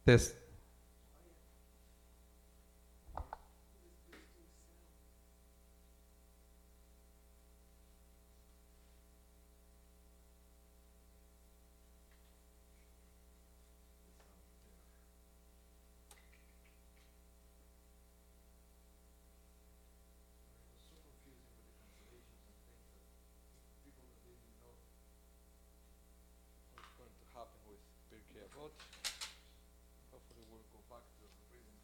Test. What's going to happen with Pirkei Avot? Hopefully we'll go back to the reading.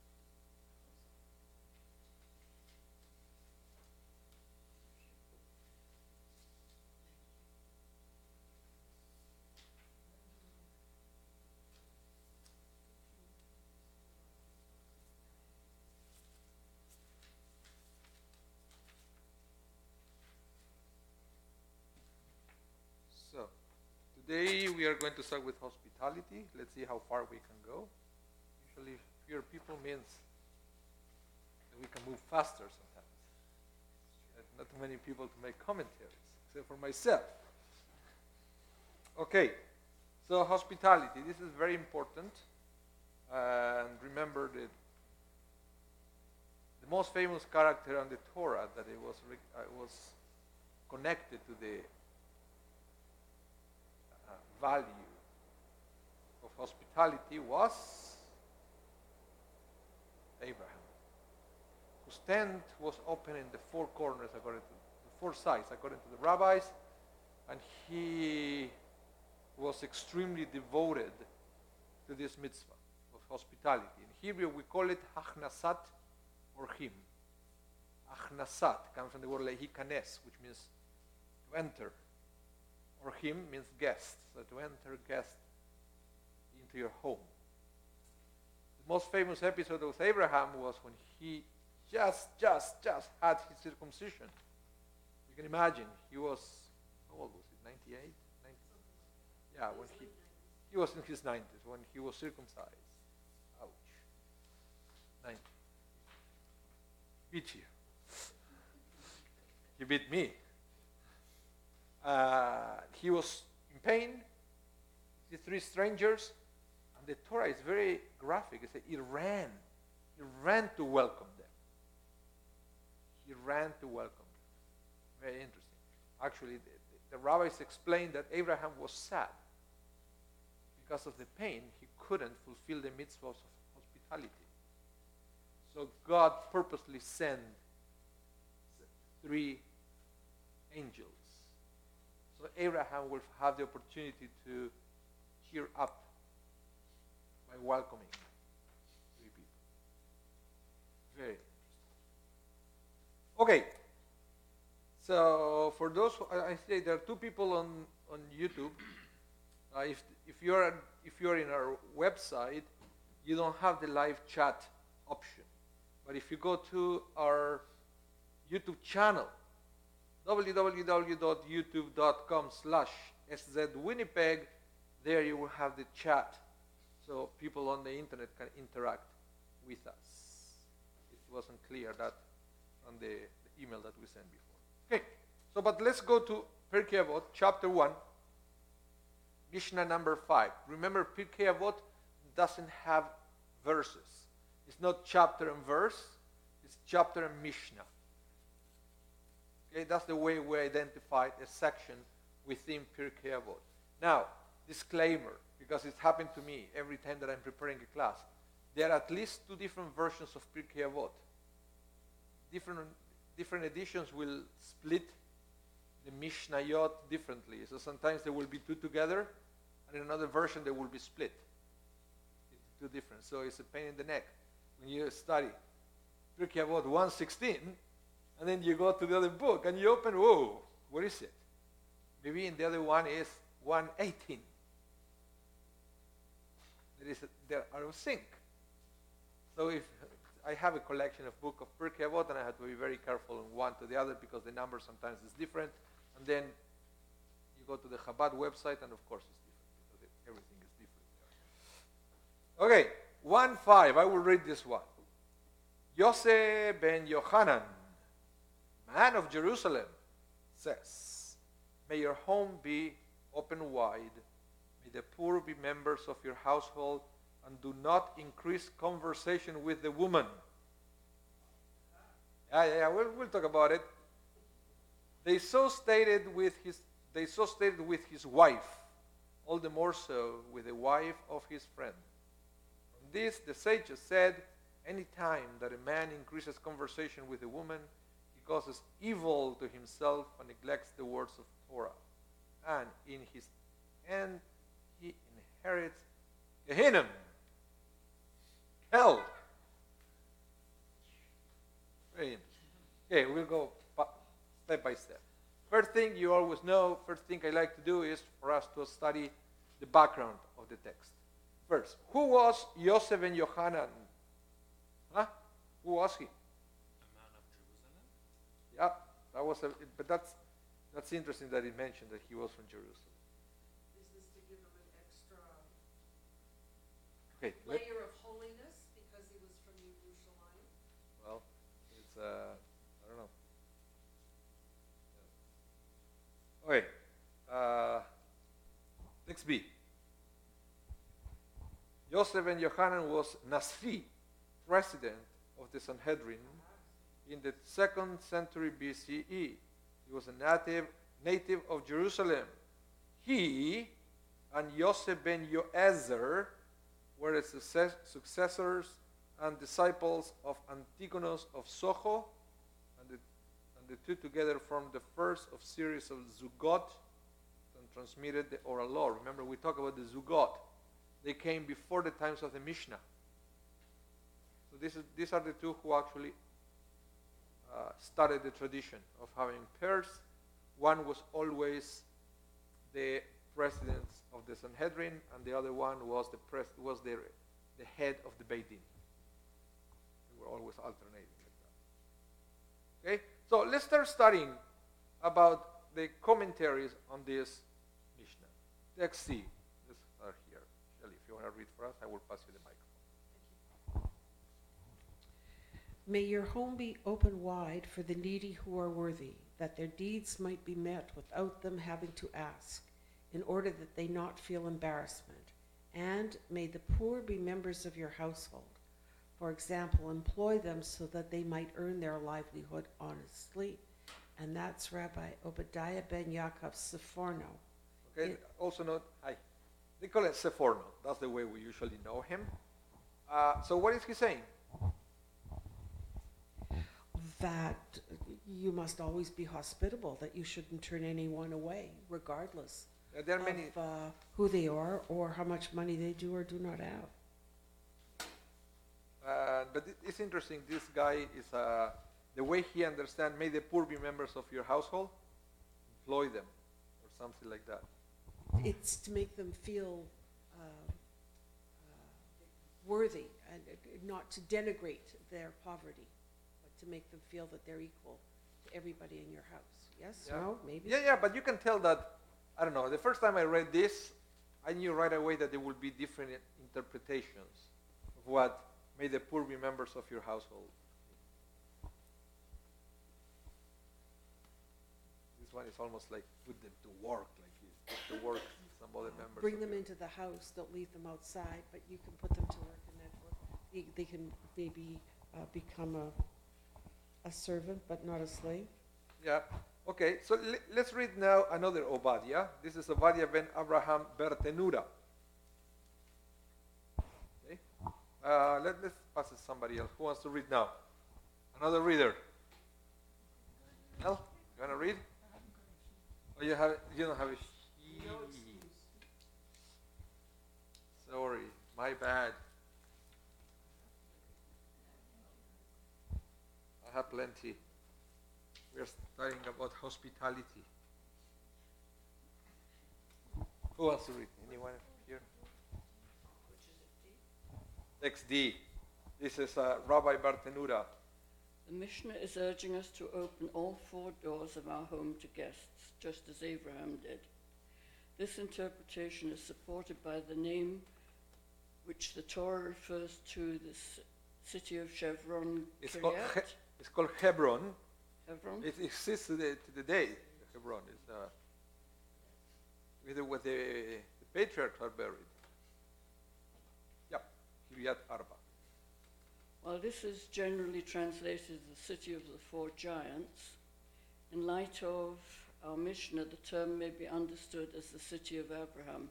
So, today we are going to start with hospitality. Let's see how far we can go. Usually fewer people means that we can move faster sometimes. Not too many people to make commentaries, except for myself. Okay, so hospitality. This is very important. And remember that the most famous character on the Torah that it was connected to the value of hospitality was Abraham, whose tent was open in the four corners, according to the four sides, according to the rabbis, and he was extremely devoted to this mitzvah of hospitality. In Hebrew, we call it Achnasat Orchim. Achnasat comes from the word lehikanes, which means to enter. Orchim means guest, so to enter guest into your home. The most famous episode of Abraham was when he just had his circumcision. You can imagine, he was, how old was he, 98? 90? Yeah, when he was in his 90s, when he was circumcised. Ouch. 90. Beat you. He beat me. He was in pain. The three strangers, and the Torah is very graphic. It says he ran to welcome them. He ran to welcome them. Very interesting. Actually, the rabbis explained that Abraham was sad because of the pain. He couldn't fulfill the mitzvahs of hospitality. So God purposely sent three angels. So Abraham will have the opportunity to cheer up by welcoming three people. Very interesting. Okay. So for those, I say there are two people on YouTube. If you're in our website, you don't have the live chat option. But if you go to our YouTube channel, www.youtube.com/szwinnipeg, there you will have the chat, so people on the internet can interact with us. It wasn't clear that on the email that we sent before. Okay, so but let's go to Pirkei Avot, chapter 1, Mishnah number 5. Remember, Pirkei Avot doesn't have verses. It's not chapter and verse, it's chapter and Mishnah. Okay, that's the way we identified a section within Pirkei Avot. Now, disclaimer, because it's happened to me every time that I'm preparing a class. There are at least two different versions of Pirkei Avot. Different editions will split the Mishnayot differently. So sometimes there will be two together, and in another version they will be split. It's two different. So it's a pain in the neck when you study Pirkei Avot 1:16, and then you go to the other book and you open, whoa, where is it? Maybe in the other one is 1:18. They are out of sync. So if I have a collection of book of Pirkei Avot, and I have to be very careful on one to the other because the number sometimes is different. And then you go to the Chabad website, and of course it's different because everything is different there. Okay, 1:5. I will read this one. Yosef ben Yochanan, man of Jerusalem, says, "May your home be open wide. May the poor be members of your household, and do not increase conversation with the woman. We'll talk about it. They so stated with his wife, all the more so with the wife of his friend. From this, the sages said, any time that a man increases conversation with a woman, he causes evil to himself and neglects the words of Torah. And in his end, he inherits Gehenna, hell. Very interesting. Okay, we'll go step by step. First thing you always know, first thing I like to do is for us to study the background of the text. First, who was Yosef and Yohanan? Who was he? A man of Jerusalem? Yeah, that was but that's interesting that he mentioned that he was from Jerusalem. Is this to give him an extra Okay. layer of holiness because he was from Jerusalem? Well, it's I don't know. Okay. Next B. Yosef and Yohanan was Nasri, president of the Sanhedrin in the 2nd century BCE. He was a native of Jerusalem. He and Yosef ben Yoezer were the successors and disciples of Antigonus of Socho, and the two together formed the first of series of Zugot and transmitted the oral law. Remember, we talked about the Zugot. They came before the times of the Mishnah. So these are the two who actually started the tradition of having pairs. One was always the president of the Sanhedrin, and the other one was the head of the Beit Din. They were always alternating like that. Okay, so let's start studying about the commentaries on this Mishnah. Let's see. Let's start here. Shelley, if you want to read for us, I will pass you the microphone. May your home be open wide for the needy who are worthy, that their deeds might be met without them having to ask, in order that they not feel embarrassment. And may the poor be members of your household. For example, employ them so that they might earn their livelihood honestly. And that's Rabbi Obadiah ben Yaakov Seforno. Okay, also note, they call it Seforno. That's the way we usually know him. So what is he saying? That you must always be hospitable, that you shouldn't turn anyone away, regardless There are many. of who they are or how much money they do or do not have. But it's interesting. This guy is the way he understands. May the poor be members of your household. Employ them, or something like that. It's to make them feel worthy and not to denigrate their poverty, but to make them feel that they're equal to everybody in your house. Yes? Yeah. No? Maybe? Yeah. But you can tell that. I don't know. The first time I read this, I knew right away that there would be different interpretations of what may the poor be members of your household. This one is almost like put them to work, like this. Put to work some other members. Bring them into the house, don't leave them outside, but you can put them to work and then they can maybe become a servant, but not a slave. Yeah. Okay, so let's read now another Obadiah. This is Obadiah ben Abraham Bertenura. Okay. Let's pass it to somebody else. Who wants to read now? Another reader. Mel, you want to read? Oh, you don't have a sheet. Sorry, my bad. I have plenty. We are studying about hospitality. Who wants to read? Anyone here? Text D. This is Rabbi Bartenura. The Mishnah is urging us to open all four doors of our home to guests, just as Abraham did. This interpretation is supported by the name which the Torah refers to the city of Chevron. It's called Hebron. Hebron? It exists to the day. Hebron is where the patriarchs are buried. Yep. Kiryat Arba. While this is generally translated as the city of the four giants, in light of our Mishnah, the term may be understood as the city of Abraham,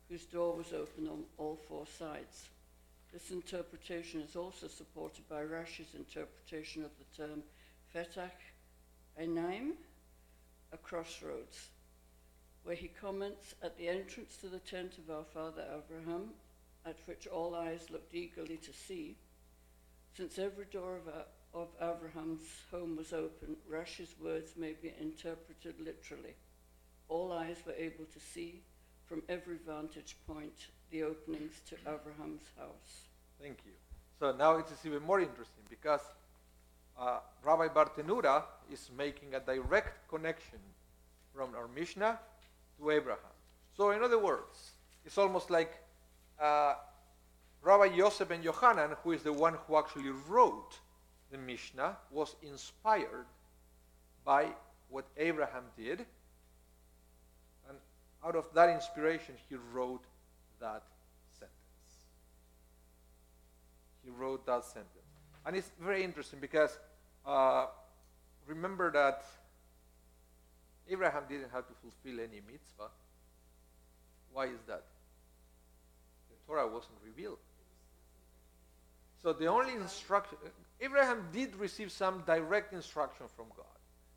whose door was open on all four sides. This interpretation is also supported by Rashi's interpretation of the term Fetach Einaim, a crossroads, where he comments, at the entrance to the tent of our father Abraham, at which all eyes looked eagerly to see, since every door of Abraham's home was open, Rashi's words may be interpreted literally. All eyes were able to see from every vantage point the openings to Abraham's house. Thank you. So now it is even more interesting because Rabbi Bartenura is making a direct connection from our Mishnah to Abraham. So in other words, it's almost like Rabbi Yosef ben Yochanan, who is the one who actually wrote the Mishnah, was inspired by what Abraham did, and out of that inspiration he wrote that sentence. And it's very interesting because remember that Abraham didn't have to fulfill any mitzvah. Why is that? The Torah wasn't revealed. So the only instruction, Abraham did receive some direct instruction from God.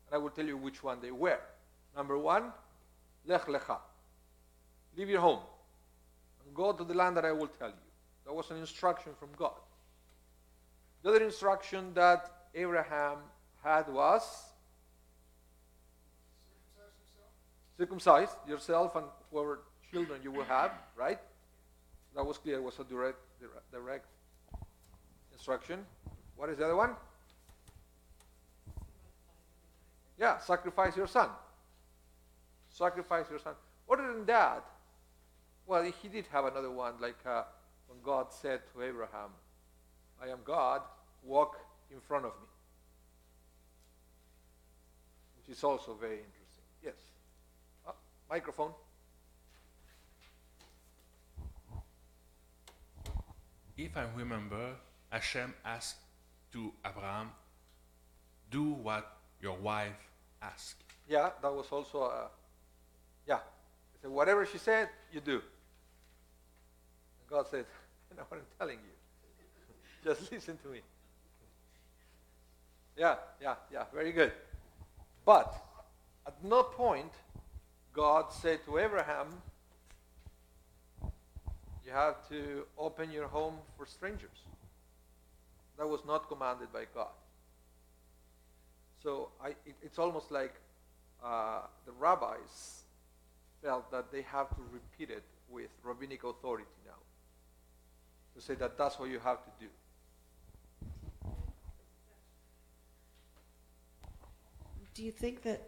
And I will tell you which one they were. Number one, Lech Lecha. Leave your home and go to the land that I will tell you. That was an instruction from God. The other instruction that Abraham had was circumcise yourself and whoever children you will have, right? That was clear. It was a direct instruction. What is the other one? Yeah, sacrifice your son. Sacrifice your son. Other than that, well, he did have another one, like when God said to Abraham, I am God, walk in front of me. Which is also very interesting. Yes. Microphone. If I remember, Hashem asked to Abraham, do what your wife asked. Yeah, that was also, he said, whatever she said, you do. And God said, I know what I'm telling you. Just listen to me. Yeah, very good. But at no point God said to Abraham, you have to open your home for strangers. That was not commanded by God. So it's almost like the rabbis felt that they have to repeat it with rabbinic authority now. To say that that's what you have to do. Do you think that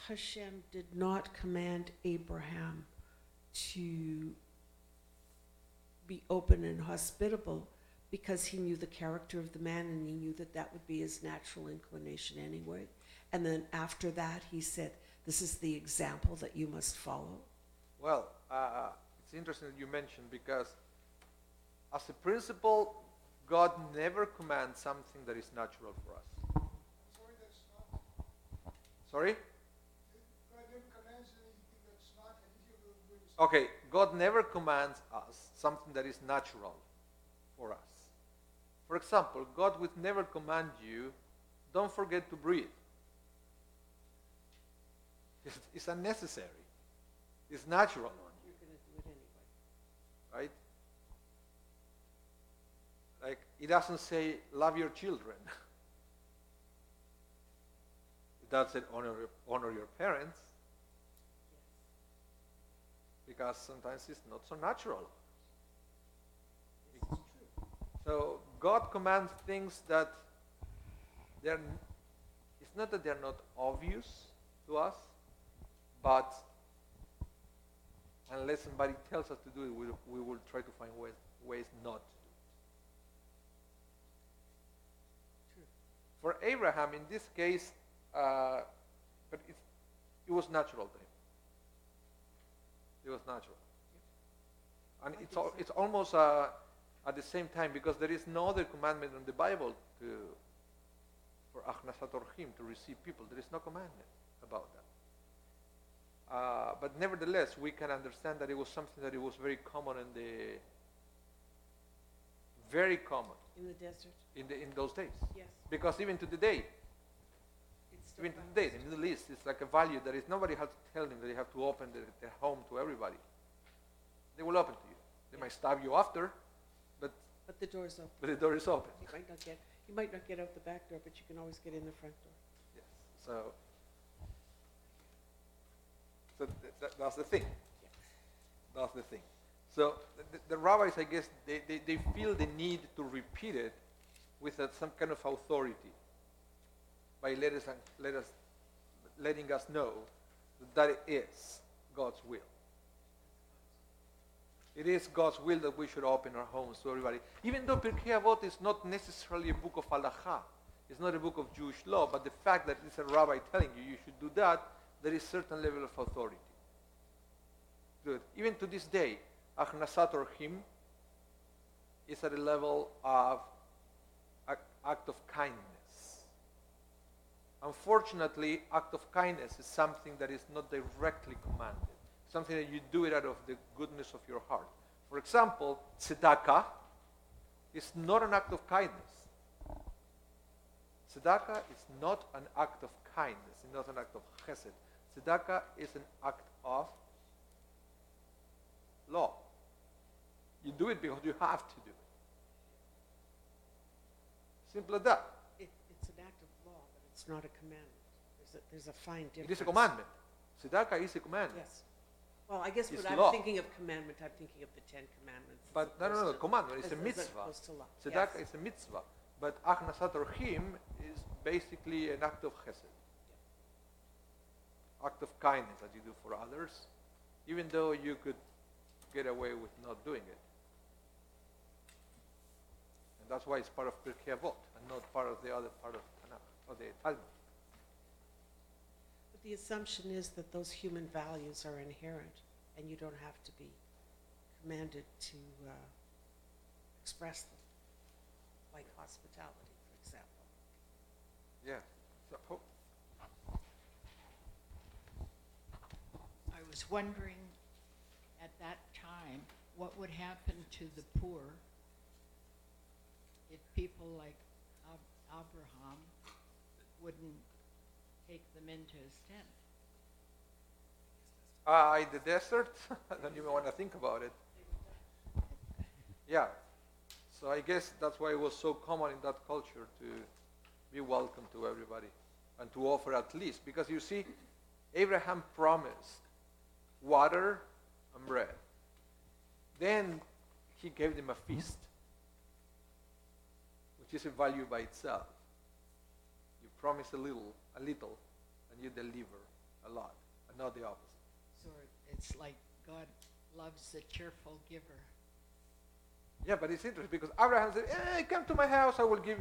Hashem did not command Abraham to be open and hospitable because he knew the character of the man and he knew that that would be his natural inclination anyway? And then after that he said, this is the example that you must follow? Well, it's interesting that you mentioned, because as a principle, God never commands something that is natural for us. Sorry, that's not. Sorry? God never commands anything that's not. I didn't hear the word you said. Okay, God never commands us something that is natural for us. For example, God would never command you, don't forget to breathe. It's unnecessary. It's natural. You're going to do it anyway. Right? Like, it doesn't say, love your children. It does say, honor your parents. Because sometimes it's not so natural. This is true. So God commands things that it's not that they're not obvious to us, but unless somebody tells us to do it, we will try to find ways not to do it. True. For Abraham, in this case, but it was natural to him. It was natural. And it's almost at the same time, because there is no other commandment in the Bible for Achnasat Orchim, to receive people. There is no commandment about that. But nevertheless, we can understand that it was something that it was very common very common In the desert? in those days. Yes. Because even to the day, It's still even to the day, practiced. in the Middle East, it's like a value that is nobody has to tell them that they have to open their home to everybody. They will open to you. They might stab you after, but But the door's open. the door is open. You might not get out the back door, but you can always get in the front door. Yes. So that's the thing. That's the thing. So the rabbis, I guess, they feel the need to repeat it with some kind of authority by letting us know that it is God's will. It is God's will that we should open our homes to everybody. Even though Pirkei Avot is not necessarily a book of halacha, it's not a book of Jewish law, but the fact that it's a rabbi telling you should do that, there is a certain level of authority. Good. Even to this day, Achnasat Orchim is at a level of act of kindness. Unfortunately, act of kindness is something that is not directly commanded. Something that you do it out of the goodness of your heart. For example, tzedakah is not an act of kindness. Tzedakah is not an act of kindness. It's not an act of chesed. Tzedakah is an act of law. You do it because you have to do it. Simple as that. It's an act of law, but it's not a commandment. There's a fine difference. It is a commandment. Tzedakah is a commandment. Yes. Well, I guess It's when law. I'm thinking of commandment, I'm thinking of the Ten Commandments. as But no, opposed to- commandment. It's a as mitzvah. opposed to law. Tzedakah Yes. is a mitzvah. But Achnasat Orchim is basically an act of chesed. Act of kindness that you do for others, even though you could get away with not doing it. And that's why it's part of Pirkei Avot and not part of the other part of Tanakh or the Talmud. But the assumption is that those human values are inherent, and you don't have to be commanded to express them, like hospitality, for example. Yeah. So, I was wondering, at that time, what would happen to the poor if people like Abraham wouldn't take them into his tent? in the desert, I don't even want to think about it. Yeah. So I guess that's why it was so common in that culture to be welcome to everybody and to offer at least. Because you see, Abraham promised water and bread. Then he gave them a feast, which is a value by itself. You promise a little, and you deliver a lot, and not the opposite. So it's like God loves the cheerful giver. Yeah, but it's interesting because Abraham said, come to my house, I will give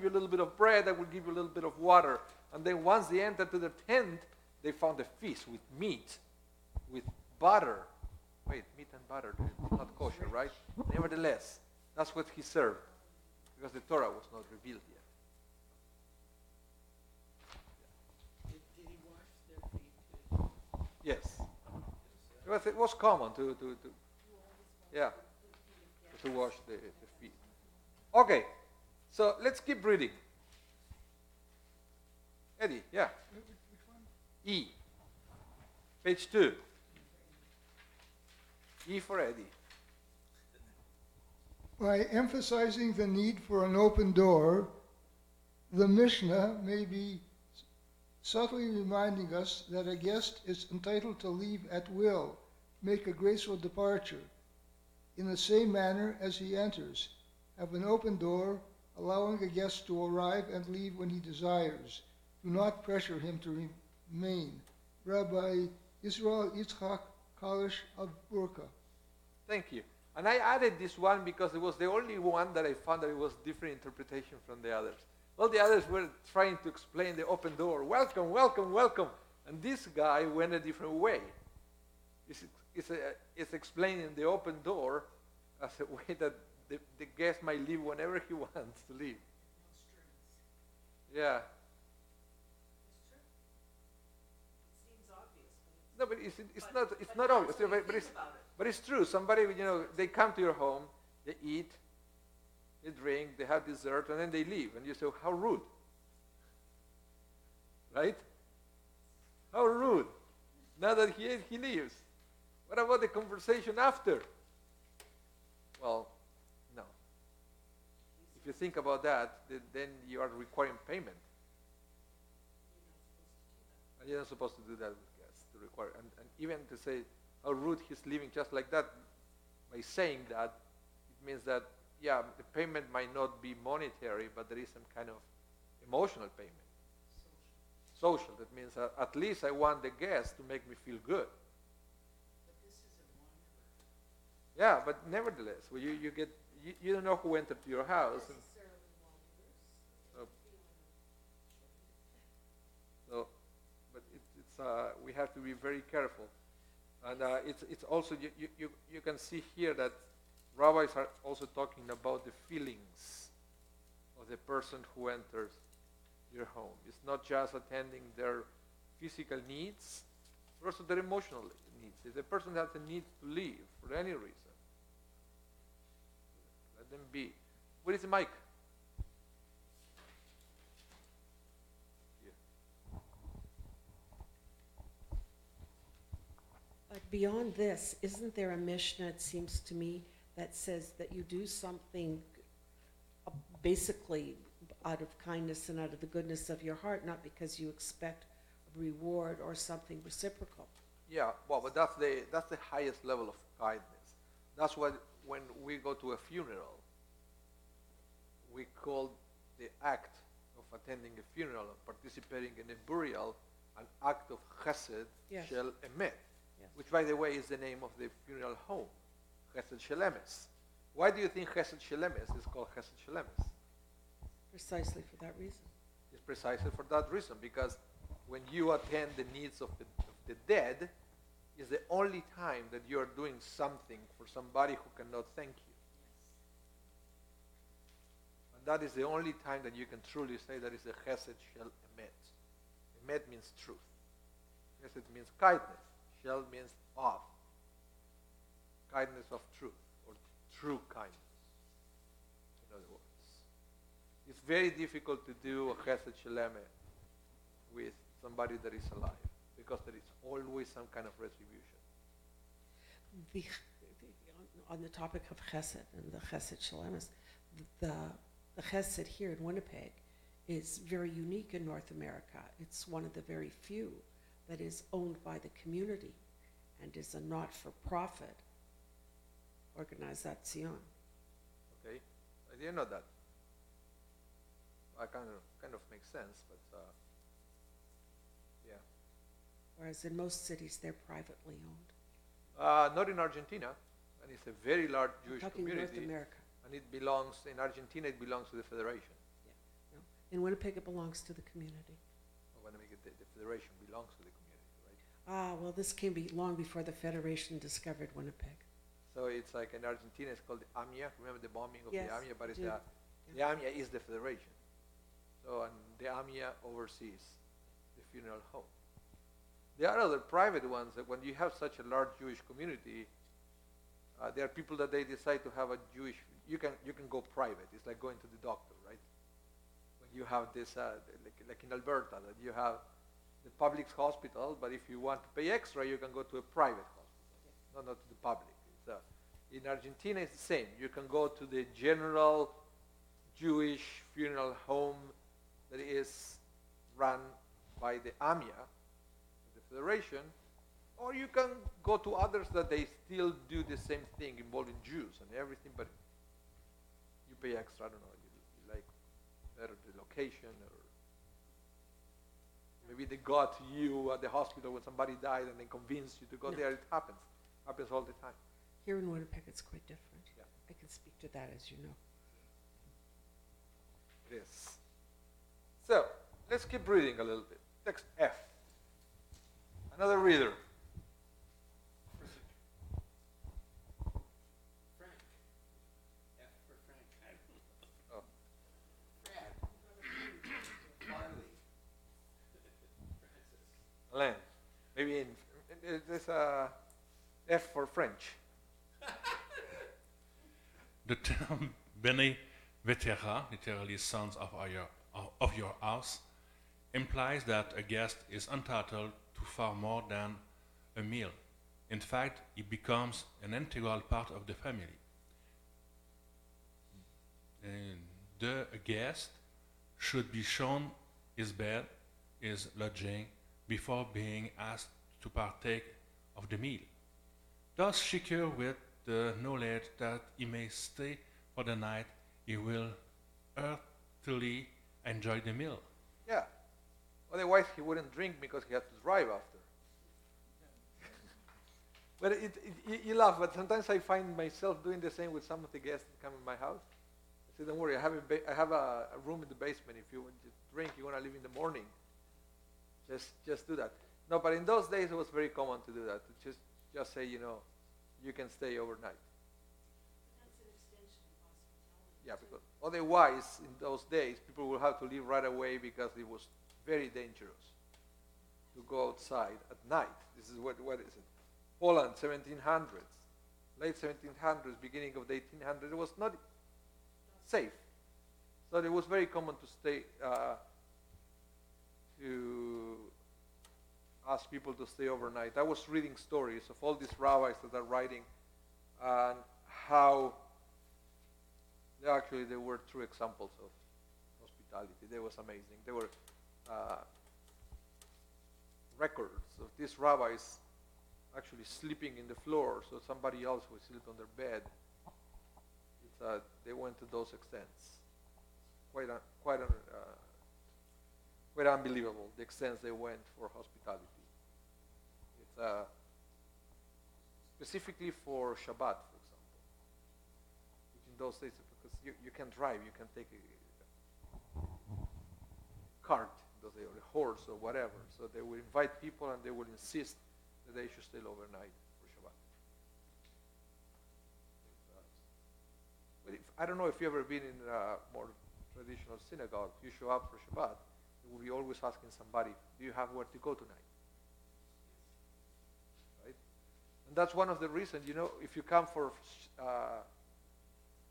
you a little bit of bread, I will give you a little bit of water. And then once they entered to the tent, they found a feast with meat, with butter. Wait, meat and butter, it's not kosher, right? Nevertheless, that's what he served, because the Torah was not revealed yet. Did he wash their feet too? Yes. It was common to wash the feet. Okay, so let's keep reading. Eddie, yeah. E. Page 2. E for Eddie. By emphasizing the need for an open door, the Mishnah may be subtly reminding us that a guest is entitled to leave at will, make a graceful departure, in the same manner as he enters, have an open door, allowing a guest to arrive and leave when he desires. Do not pressure him to remain. Rabbi Israel Yitzchak Kalish of Burka. Thank you. And I added this one because it was the only one that I found that it was different interpretation from the others. All the others were trying to explain the open door. Welcome, welcome, welcome. And this guy went a different way. It's explaining the open door as a way that the guest might leave whenever he wants to leave. Yeah. No, but it's not obvious. But it's true. Somebody, they come to your home, they eat, they drink, they have dessert, and then they leave. And you say, how rude. Right? How rude. Now that he ate, he leaves. What about the conversation after? Well, no. If you think about that, then you are requiring payment. And you're not supposed to do that with guests, to require. And even to say how rude he's leaving just like that, by saying that, it means that, yeah, the payment might not be monetary, but there is some kind of emotional payment. Social. That means at least I want the guest to make me feel good. But this is a wanderer. Yeah, but nevertheless, well, you don't know who entered to your house. But we have to be very careful, and it's also you can see here that rabbis are also talking about the feelings of the person who enters your home. It's not just attending their physical needs, but also their emotional needs. If the person has a need to leave for any reason, let them be. Where is the mic? But beyond this, isn't there a Mishnah, it seems to me, that says that you do something basically out of kindness and out of the goodness of your heart, not because you expect a reward or something reciprocal? Yeah, well, but that's the highest level of kindness. That's what when we go to a funeral, we call the act of attending a funeral, of participating in a burial, an act of chesed Yes. shel emet, Yes. which, by the way, is the name of the funeral home, chesed shel emes. Why do you think chesed shel emes is called chesed shel emes? Precisely for that reason. It's precisely for that reason, because when you attend the needs of the dead, is the only time that you are doing something for somebody who cannot thank you. And that is the only time that you can truly say that is a chesed shel emet. Emet means truth. Chesed means kindness. Shel means of. Kindness of truth, or true kindness, in other words. It's very difficult to do a chesed shel emet with somebody that is alive, because there is always some kind of retribution. On the topic of chesed and the chesed shel emes, the chesed here in Winnipeg is very unique in North America. It's one of the very few that is owned by the community and is a not-for-profit organization. Okay, I didn't know that. I kind of makes sense, but yeah. Whereas in most cities, they're privately owned. Not in Argentina, and it's a very large Jewish I'm talking community. North America. And it belongs, in Argentina, it belongs to the Federation. Yeah. No. In Winnipeg, it belongs to the community. I want to make it the Federation belongs to the community, right? Well, this came long before the Federation discovered Winnipeg. So it's like in Argentina, it's called the AMIA. Remember the bombing of Yes, the AMIA? But it's I do. the AMIA is the Federation. So, and the AMIA oversees the funeral home. There are other private ones that when you have such a large Jewish community, there are people that they decide to have a Jewish, you can go private. It's like going to the doctor, right? When you have this, like in Alberta, that you have the public hospital, but if you want to pay extra, you can go to a private hospital, not to the public. In Argentina, it's the same. You can go to the general Jewish funeral home that is run by the AMIA, the Federation, or you can go to others that they still do the same thing involving Jews and everything, but you pay extra. I don't know, you like better the location, or maybe they got you at the hospital when somebody died and they convinced you to go there. It happens all the time. Here in Winnipeg, it's quite different. Yeah. I can speak to that, as you know. It is. So, let's keep reading a little bit. Text F. Another reader. Frank. F Maybe there's a F for French. The term Bene Vetera, literally sons of your house, implies that a guest is entitled to far more than a meal. In fact, he becomes an integral part of the family. And the guest should be shown his bed, his lodging, before being asked to partake of the meal. Thus, secure with the knowledge that he may stay for the night, he will heartily enjoy the meal. Yeah. Otherwise, he wouldn't drink because he has to drive after. But you laugh, but sometimes I find myself doing the same with some of the guests that come in my house. I say, don't worry, I have a room in the basement. If you want to drink, you want to leave in the morning. Just do that. No, but in those days, it was very common to do that. To just say, you can stay overnight. That's an extension of hospitality. Yeah, because otherwise, in those days, people would have to leave right away because it was very dangerous to go outside at night. This is what is it? Poland, 1700s, late 1700s, beginning of the 1800s. It was not safe, so it was very common to stay to ask people to stay overnight. I was reading stories of all these rabbis that are writing and how they were true examples of hospitality. They was amazing. There were records of these rabbis actually sleeping in the floor so somebody else would sleep on their bed. They went to those extents. Quite unbelievable, the extents they went for hospitality. It's specifically for Shabbat, for example. Which in those days, because you can drive, you can take a cart, or a horse or whatever. So they would invite people and they would insist that they should stay overnight for Shabbat. But I don't know if you've ever been in a more traditional synagogue. You show up for Shabbat, you will be always asking somebody, do you have where to go tonight? Right? And that's one of the reasons, if you come for,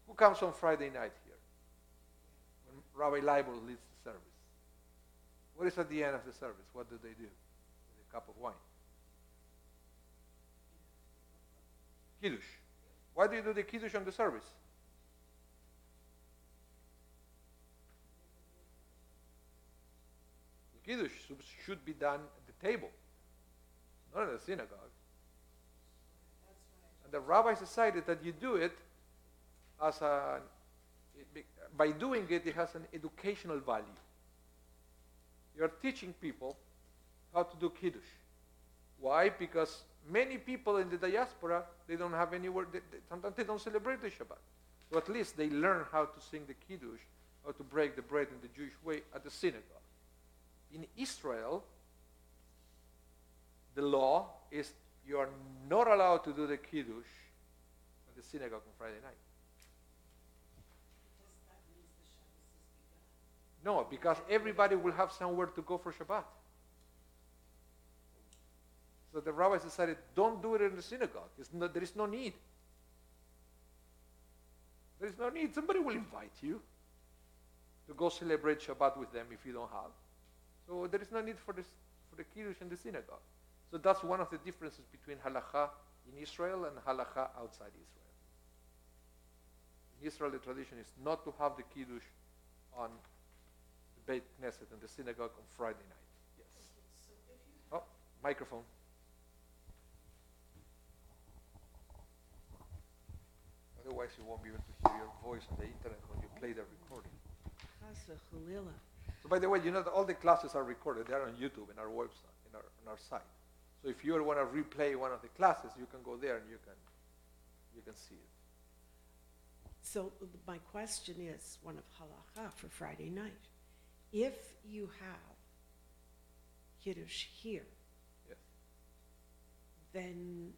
who comes on Friday night here? When Rabbi Anibal leads the service. What is at the end of the service? What do they do with a cup of wine? Kiddush. Why do you do the Kiddush on the service? The Kiddush should be done at the table, not in the synagogue. And the rabbis decided that you do it by doing it, it has an educational value. You're teaching people how to do Kiddush. Why? Because many people in the diaspora, they don't have anywhere, sometimes they don't celebrate the Shabbat. So at least they learn how to sing the Kiddush, how to break the bread in the Jewish way at the synagogue. In Israel, the law is you are not allowed to do the Kiddush at the synagogue on Friday night. No, because everybody will have somewhere to go for Shabbat. So the rabbis decided, don't do it in the synagogue. There is no need. There is no need. Somebody will invite you to go celebrate Shabbat with them if you don't have. So there is no need for the Kiddush in the synagogue. So that's one of the differences between halakha in Israel and halakha outside Israel. In Israel, the tradition is not to have the Kiddush on the Beit Knesset and the synagogue on Friday night. Yes. Oh, microphone. Otherwise, you won't be able to hear your voice on the internet when you play the recording. So, by the way, all the classes are recorded. They are on YouTube in our website, on our site. So, if you want to replay one of the classes, you can go there and you can see it. So my question is one of halakha for Friday night. If you have Kiddush here, Yes. then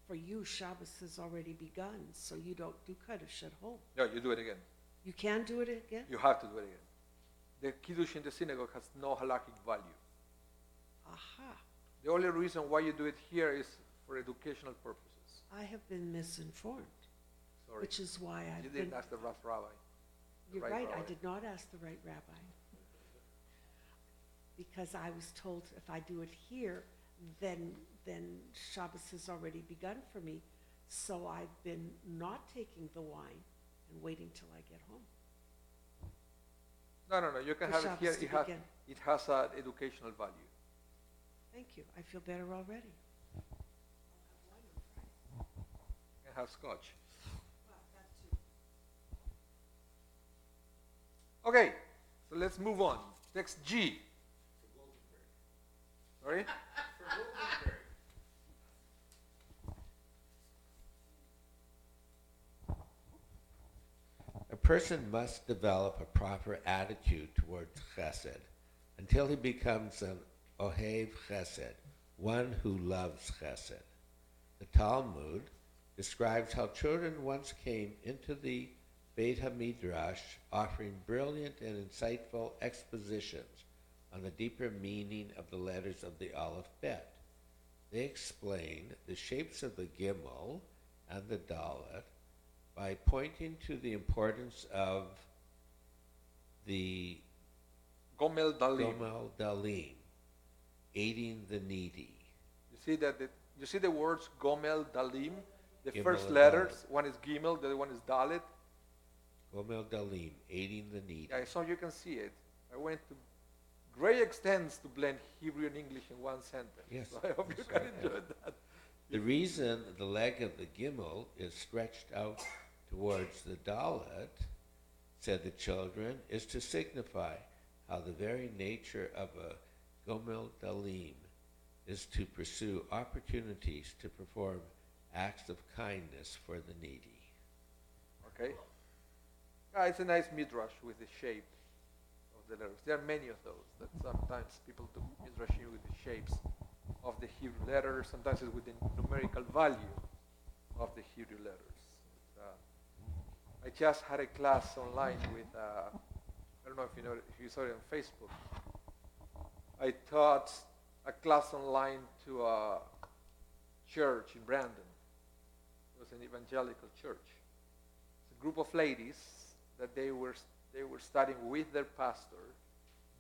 for you Shabbos has already begun, so you don't do Kiddush at home. No, you do it again. You can do it again? You have to do it again. The Kiddush in the synagogue has no halakhic value. Aha. The only reason why you do it here is for educational purposes. I have been misinformed, Sorry. which is why You I've didn't been. ask the rough rabbi. You're right right, I rabbi. did not ask the right rabbi. Because I was told if I do it here, then Shabbos has already begun for me. So I've been not taking the wine and waiting till I get home. No. You can For have it here. Shabbos to begin. It has an educational value. Thank you. I feel better already. You can have scotch. Okay, so let's move on. Text G. Sorry? A person must develop a proper attitude towards chesed until he becomes an ohev chesed, one who loves chesed. The Talmud describes how children once came into the Beit HaMidrash offering brilliant and insightful expositions on the deeper meaning of the letters of the Aleph Bet. They explained the shapes of the Gimel and the Dalet by pointing to the importance of the Gomel Dalim. Gomel Dalim, aiding the needy. You see that? You see the words Gomel Dalim? The Gimel first and letters, one is Gimel, the other one is Dalet. Gomel Dalim, aiding the needy. Yeah, so you can see it. I went to great extents to blend Hebrew and English in one sentence. Yes. So I hope you can enjoy that. The reason the leg of the Gimel is stretched out towards the Dalet, said the children, is to signify how the very nature of a Gomel Dalim is to pursue opportunities to perform acts of kindness for the needy. Okay? It's a nice midrash with the shape of the letters. There are many of those that sometimes people do midrashim with the shapes of the Hebrew letters. Sometimes it's with the numerical value of the Hebrew letters. I just had a class online with, I don't know if you saw it on Facebook. I taught a class online to a church in Brandon. It was an evangelical church. It's a group of ladies that they were studying with their pastor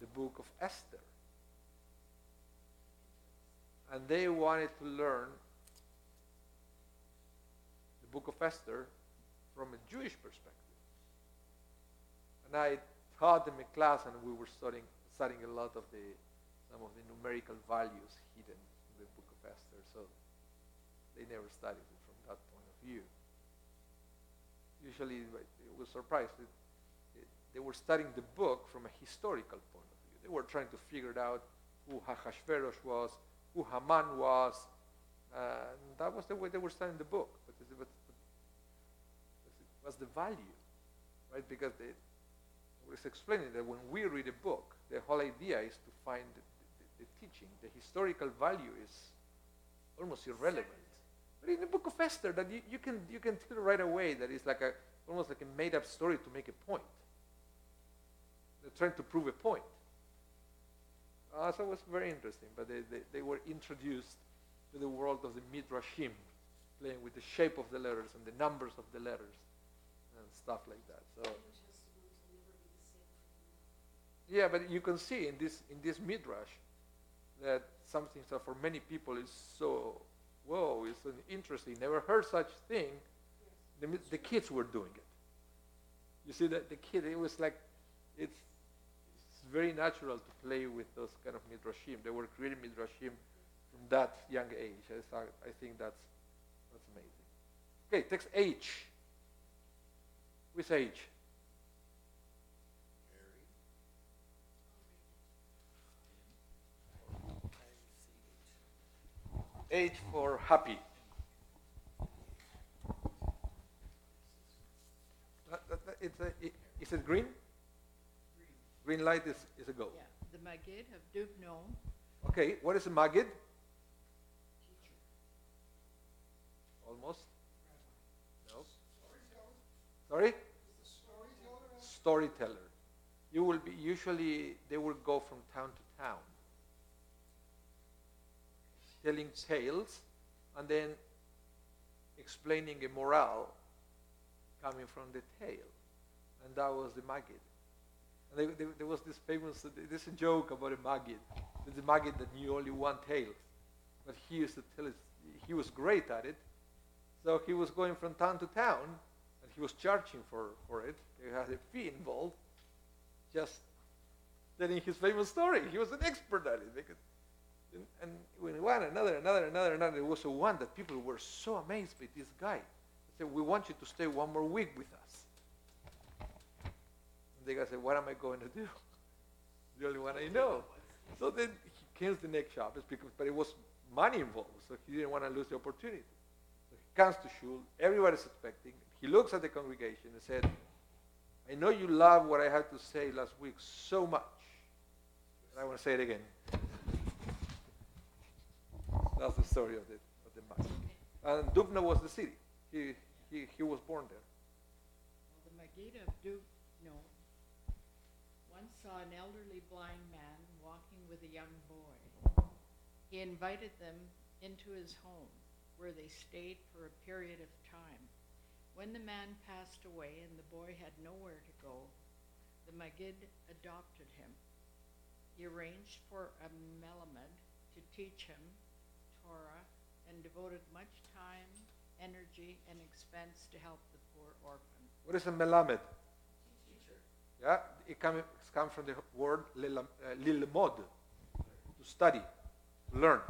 the book of Esther. And they wanted to learn the book of Esther from a Jewish perspective. And I taught them a class, and we were studying a lot of some of the numerical values hidden in the book of Esther. So they never studied it from that point of view. Usually, it was surprised. They were studying the book from a historical point of view. They were trying to figure out who Ahasuerus was, who Haman was, and that was the way they were studying the book. But it was the value, right? Because they was explaining that when we read a book, the whole idea is to find the teaching. The historical value is almost irrelevant. But in the book of Esther, that you can tell right away that it's like almost like a made-up story to make a point. They're trying to prove a point. So it was very interesting. But they were introduced to the world of the Midrashim, playing with the shape of the letters and the numbers of the letters and stuff like that. So yeah, but you can see in this Midrash that something that for many people is so, whoa, it's so interesting. Never heard such thing. The kids were doing it. You see that the kid, it was like, it's very natural to play with those kind of midrashim. They were creating midrashim from that young age. I think that's amazing. Okay, text H. With H. H for happy. Is it green? Green light is a go. Yeah, the Magid of Dubno. Okay, what is a Magid? Almost. No. Sorry? Storyteller. You will be usually they will go from town to town. telling tales and then explaining a morale coming from the tale. And that was the Maggid. And there was this famous, there's a joke about a Maggid. There's a Maggid that knew only one tale. But he used to tell it, he was great at it. So he was going from town to town, and he was charging for it. He had a fee involved, just telling his famous story. He was an expert at it. And when one, another, there was a one that people were so amazed by this guy. They said, we want you to stay one more week with us. And the guy said, what am I going to do? The only one I know. So then he came to the next Shabbos, but it was money involved, so he didn't want to lose the opportunity. So he comes to shul, everybody's expecting. He looks at the congregation and said, I know you love what I had to say last week so much. And I want to say it again. That's the story of the Maggid. And Dubno was the city. He was born there. Well, the Maggid of Dubno once saw an elderly blind man walking with a young boy. He invited them into his home, where they stayed for a period of time. When the man passed away and the boy had nowhere to go, the Maggid adopted him. He arranged for a melamed to teach him Torah and devoted much time, energy, and expense to help the poor orphan. What is a melamed? Teacher. Yeah, it comes from the word lilmod, to study, to learn.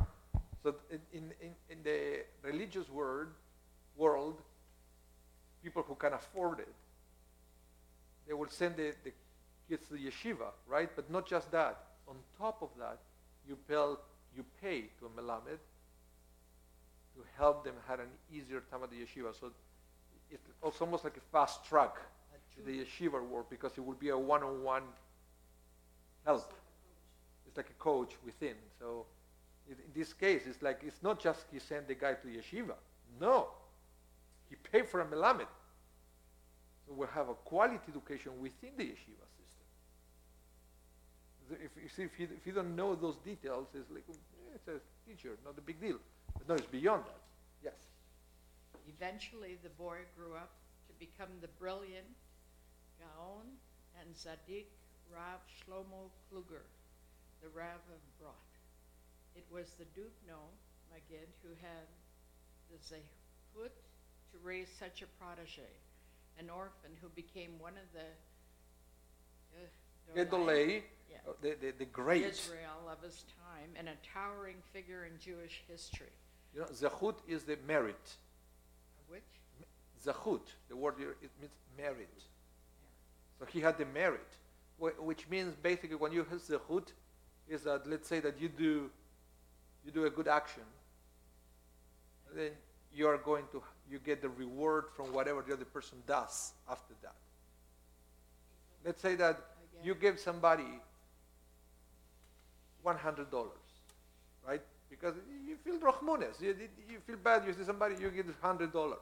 So in the religious world, people who can afford it, they will send the kids to the yeshiva, right? But not just that. On top of that, you pay to a melamed to help them have an easier time at the yeshiva. So it's almost like a fast track to the yeshiva world, because it will be a one-on-one help. It's like a coach within. So in this case, it's not just he sent the guy to yeshiva. No. He paid for a melamed. So we'll have a quality education within the yeshiva system. If you don't know those details, it's like, it's a teacher, not a big deal. But no, it's beyond that. Yes. Eventually, the boy grew up to become the brilliant Gaon and Zadik Rav Shlomo Kluger, the Rav of Brot. It was the Dubno Maggid who had the zehut to raise such a protege, an orphan who became one of the Gedolei, the great Israel of his time, and a towering figure in Jewish history. You know, zehut is the merit. Which? Zehut, the word here, it means merit. So he had the merit, which means basically when you have zehut, is that, let's say that you do a good action, and then you get the reward from whatever the other person does after that. Let's say that you give somebody $100, right? Because you feel rachmunes, you feel bad, you see somebody, you give $100.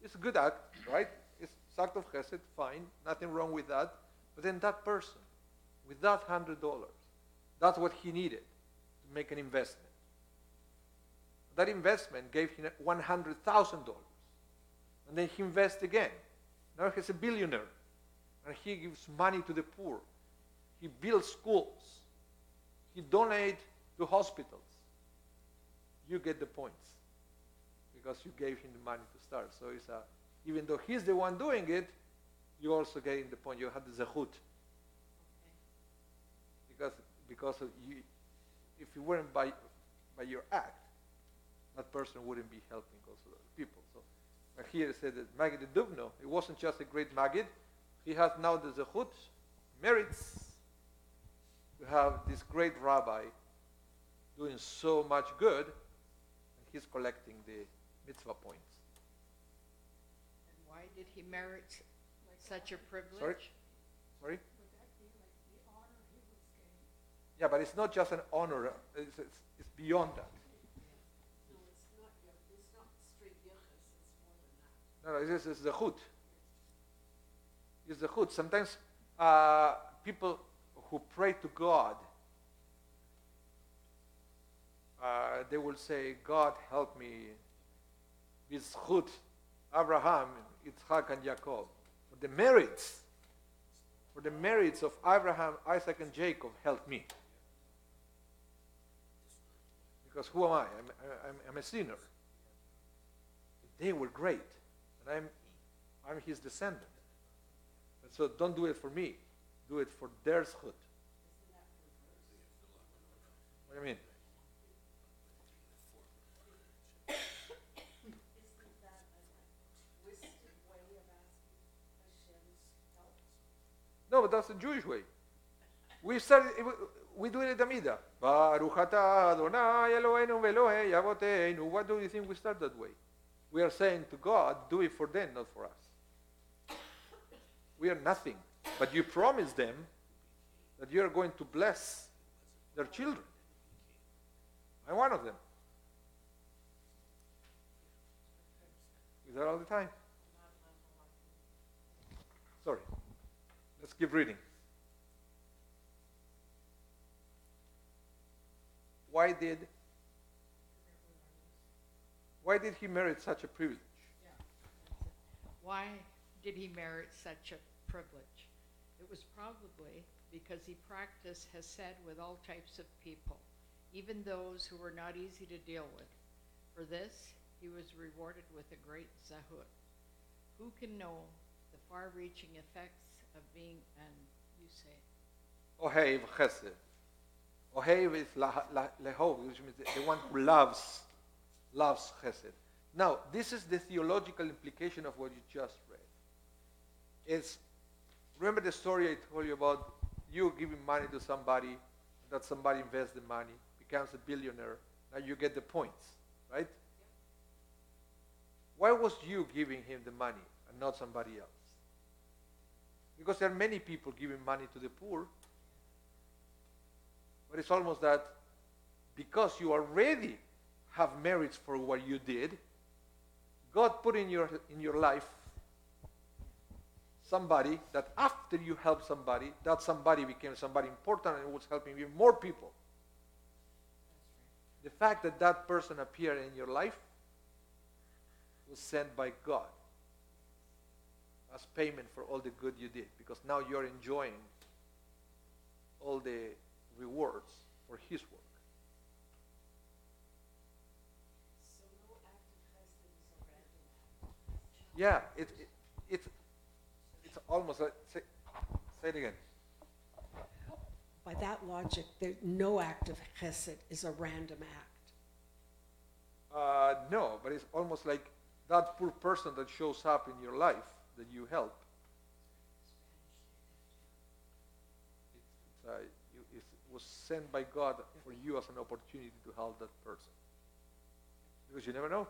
It's a good act, right? It's act of chesed, fine, nothing wrong with that. But then that person, with that $100, that's what he needed to make an investment. That investment gave him $100,000. And then he invests again. Now he's a billionaire. And he gives money to the poor. He builds schools. He donates to hospitals. You get the points, because you gave him the money to start. So even though he's the one doing it, you also getting the point. You have the zehut. Because if you weren't by your act, that person wouldn't be helping also other people. So here it said that Maggid Dubno, it wasn't just a great Maggid. He has now the zehut, merits to have this great rabbi doing so much good, and he's collecting the mitzvah points. And why did he merit such a privilege? Sorry? Yeah, but it's not just an honor. It's beyond that. No, it's the chut. It's the chut. Sometimes people who pray to God they will say, God help me, Bizchut, Abraham, Yitzhak, and Jacob. For the merits of Abraham, Isaac, and Jacob, help me. Because who am I? I'm a sinner. They were great, and I'm his descendant. And so don't do it for me. Do it for their zchut. What do you mean? No, but that's the Jewish way. We do it at the Midah. Baruch atah Adonai Eloheinu v'Elohei Avoteinu. Why do you think we start that way? We are saying to God, do it for them, not for us. We are nothing. But you promise them that you are going to bless their children. I'm one of them. Is that all the time? Sorry. Let's keep reading. Why did he merit such a privilege? Why did he merit such a privilege? It was probably because he practiced hesed with all types of people, even those who were not easy to deal with. For this, he was rewarded with a great zahut. Who can know the far-reaching effects of being an, you say? Ohev chesed. Ohev is lehov, which means the one who loves chesed. Now, this is the theological implication of what you just read. Remember the story I told you about you giving money to somebody, that somebody invests the money, becomes a billionaire, now you get the points, right? Why was you giving him the money and not somebody else? Because there are many people giving money to the poor, but it's almost that because you already have merits for what you did, God put in your life somebody that after you help somebody, that somebody became somebody important and was helping even more people. The fact that that person appeared in your life was sent by God as payment for all the good you did, because now you're enjoying all the rewards for his work. So no act of chesed is a random act. Yeah, it's almost like, say it again. By that logic, no act of chesed is a random act. No, but it's almost like that poor person that shows up in your life that you help. It was sent by God for you as an opportunity to help that person. Because you never know.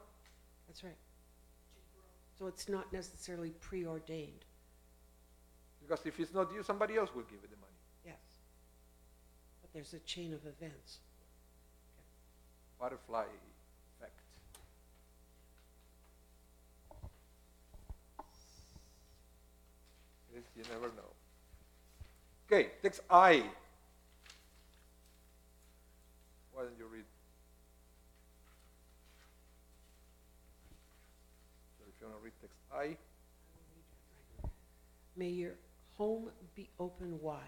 That's right. So it's not necessarily preordained. Because if it's not you, somebody else will give you the money. Yes. But there's a chain of events. Butterfly effect. Yes, you never know. Okay, text I. Why don't you read? So if you want to read text I. May your home be open wide.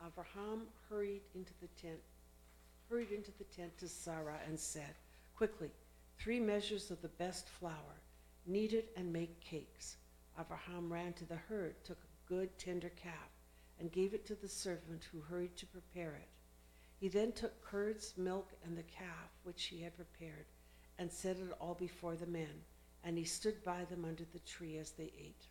Abraham hurried into the tent to Sarah and said, "Quickly, 3 measures of the best flour, knead it and make cakes." Abraham ran to the herd, took a good tender calf, and gave it to the servant who hurried to prepare it. He then took curds, milk, and the calf which he had prepared, and set it all before the men, and he stood by them under the tree as they ate.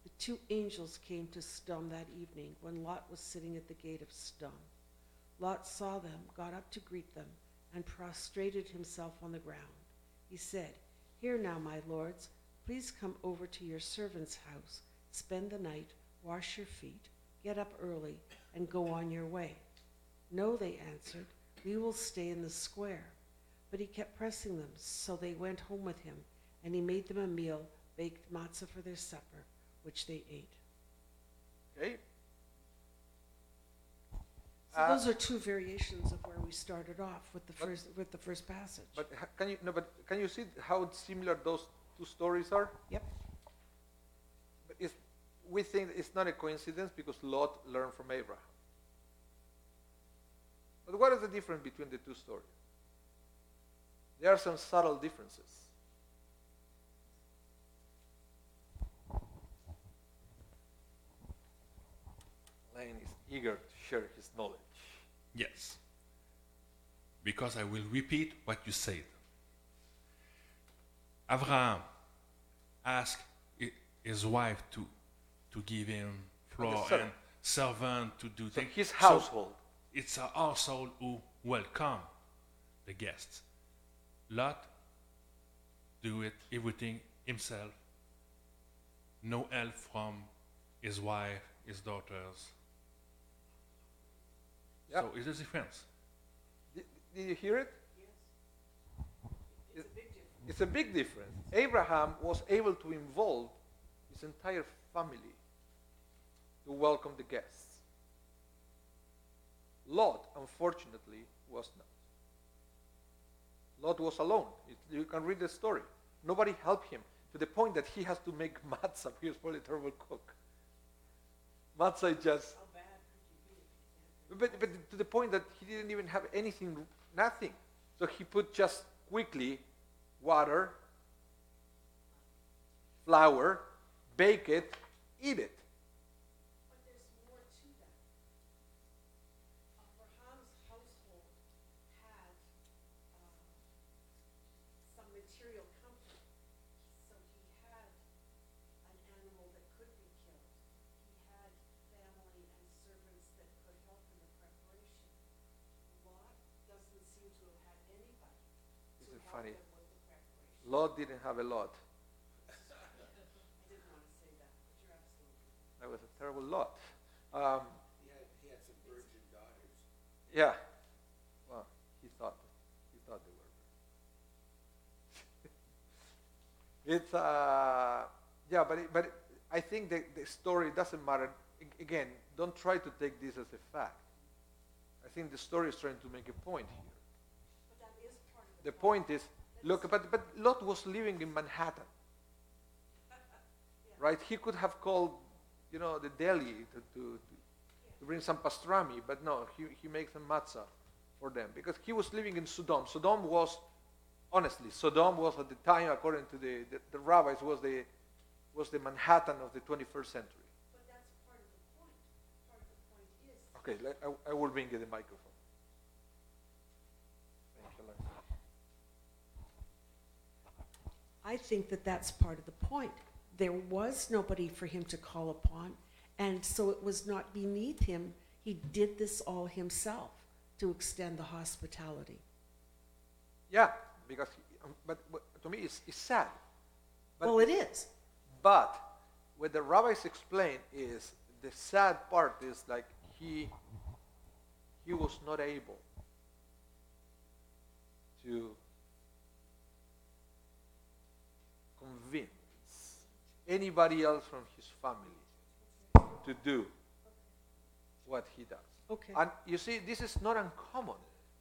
The 2 angels came to Sodom that evening when Lot was sitting at the gate of Sodom. Lot saw them, got up to greet them, and prostrated himself on the ground. He said, "Here now, my lords, please come over to your servant's house, spend the night, wash your feet, get up early, and go on your way." "No," they answered, "we will stay in the square." But he kept pressing them, so they went home with him, and he made them a meal, baked matzah for their supper, which they ate. Okay? So those are two variations of where we started off with the first passage. But can you see how similar those two stories are? Yep. But we think it's not a coincidence because Lot learned from Abraham. But what is the difference between the two stories? There are some subtle differences. Lane is eager to share his knowledge. Yes. Because I will repeat what you said. Abraham asked his wife to give him flour and servant to do So things. his household. So it's a household who welcome the guests. Lot do it everything himself. No help from his wife, his daughters. Yeah. So it's a difference. Did you hear it? Yes. It's a big difference. It's a big difference. Abraham was able to involve his entire family to welcome the guests. Lot, unfortunately, was not. Lot was alone. You can read the story. Nobody helped him to the point that he has to make matzah. He was probably a terrible cook. Matzah just... How bad could you be if you can't? But to the point that he didn't even have anything, nothing. So he put just quickly water, flour, bake it, eat it. But there's more to that. Abraham's household had some material comfort. So he had an animal that could be killed. He had family and servants that could help in the preparation. Lot doesn't seem to have had anybody to Isn't help funny? him with the preparation. Lot didn't have a lot. I didn't want to say that, but you're absolutely right. That was a terrible lot. He had some virgin daughters. Yeah. Well, he thought they were. It's yeah, but I think the story doesn't matter. Again, don't try to take this as a fact. I think the story is trying to make a point here. But that is part of The point is, look, but Lot was living in Manhattan, right? He could have called, the deli to bring some pastrami, but no, he makes some matzah for them because he was living in Sodom. Sodom was at the time, according to the rabbis, was the Manhattan of the 21st century. But that's part of the point. Part of the point is Okay, I will bring you the microphone. Thank you, Lord. I think that that's part of the point. There was nobody for him to call upon, and so it was not beneath him. He did this all himself to extend the hospitality. Yeah, because but to me it's sad. But, Well, it is. But what the rabbis explain is the sad part is like he was not able to convince anybody else from his family to do what he does. Okay. And you see, this is not uncommon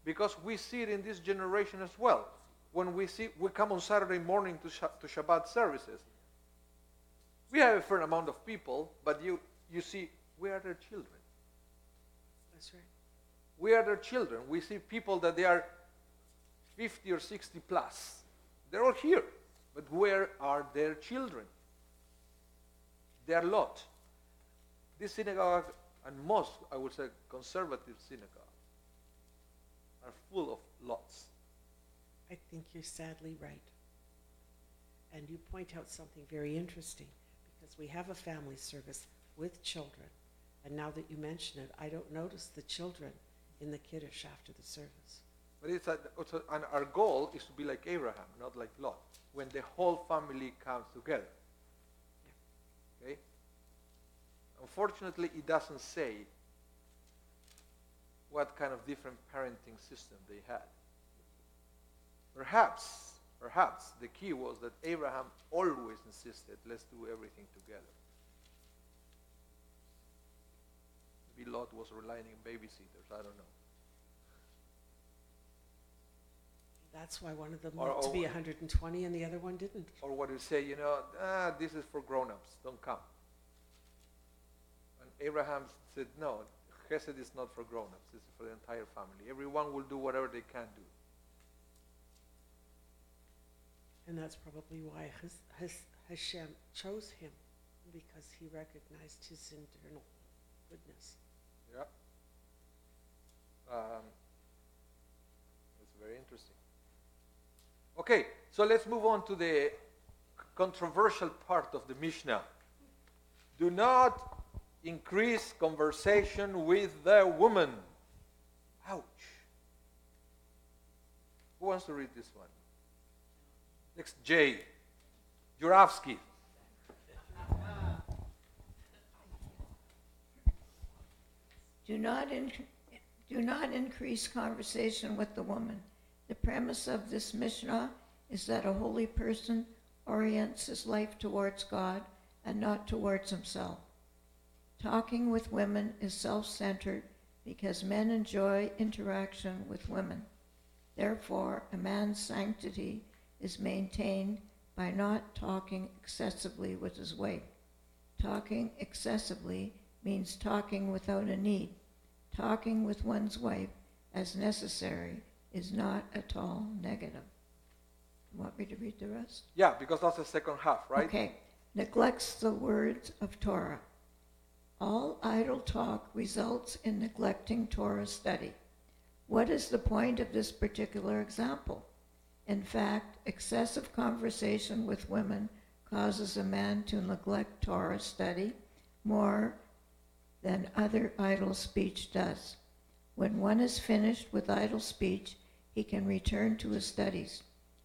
because we see it in this generation as well. When we come on Saturday morning to Shabbat services, we have a fair amount of people, but you see, we are their children. That's right. We are their children. We see people that they are 50 or 60 plus. They're all here. But where are their children? They are Lot. This synagogue and most, I would say, conservative synagogues are full of Lots. I think you're sadly right. And you point out something very interesting, because we have a family service with children. And now that you mention it, I don't notice the children in the Kiddush after the service. But and our goal is to be like Abraham, not like Lot, when the whole family comes together. Okay? Unfortunately, it doesn't say what kind of different parenting system they had. Perhaps the key was that Abraham always insisted, let's do everything together. Maybe Lot Lot was relying on babysitters. I don't know. That's why one of them Or- lived to be or- 120 and the other one didn't. Or what do you say, this is for grown-ups, don't come. And Abraham said, no, Chesed is not for grown-ups, it's for the entire family. Everyone will do whatever they can do. And that's probably why Hashem chose him, because he recognized his internal goodness. Yeah. It's very interesting. Okay, so let's move on to the controversial part of the Mishnah. Do not increase conversation with the woman. Ouch. Who wants to read this one? Next, Jay. Juravsky. Do not increase conversation with the woman. The premise of this Mishnah is that a holy person orients his life towards God and not towards himself. Talking with women is self-centered because men enjoy interaction with women. Therefore, a man's sanctity is maintained by not talking excessively with his wife. Talking excessively means talking without a need. Talking with one's wife as necessary is not at all negative. You want me to read the rest? Yeah, because that's the second half, right? Okay. Neglects the words of Torah. All idle talk results in neglecting Torah study. What is the point of this particular example? In fact, excessive conversation with women causes a man to neglect Torah study more than other idle speech does. When one is finished with idle speech, he can return to his studies.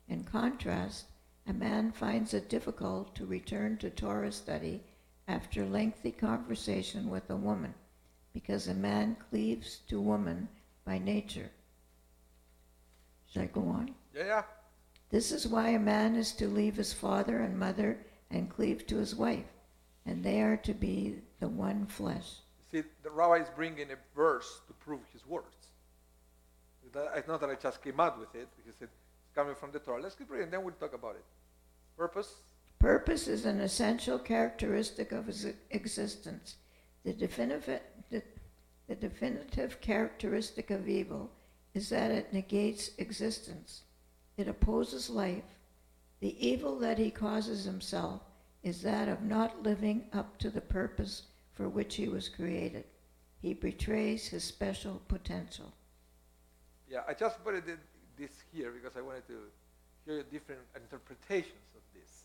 In contrast, a man finds it difficult to return to Torah study after lengthy conversation with a woman, because a man cleaves to woman by nature. Should I go on? Yeah. This is why a man is to leave his father and mother and cleave to his wife, and they are to be the one flesh. See, the rabbi is bringing a verse to prove his words. It's not that I just came out with it. He said, it's coming from the Torah. Let's keep reading, then we'll talk about it. Purpose? Purpose is an essential characteristic of his existence. The definitive characteristic of evil is that it negates existence. It opposes life. The evil that he causes himself is that of not living up to the purpose for which he was created. He betrays his special potential. Yeah, I just put this here because I wanted to hear different interpretations of this.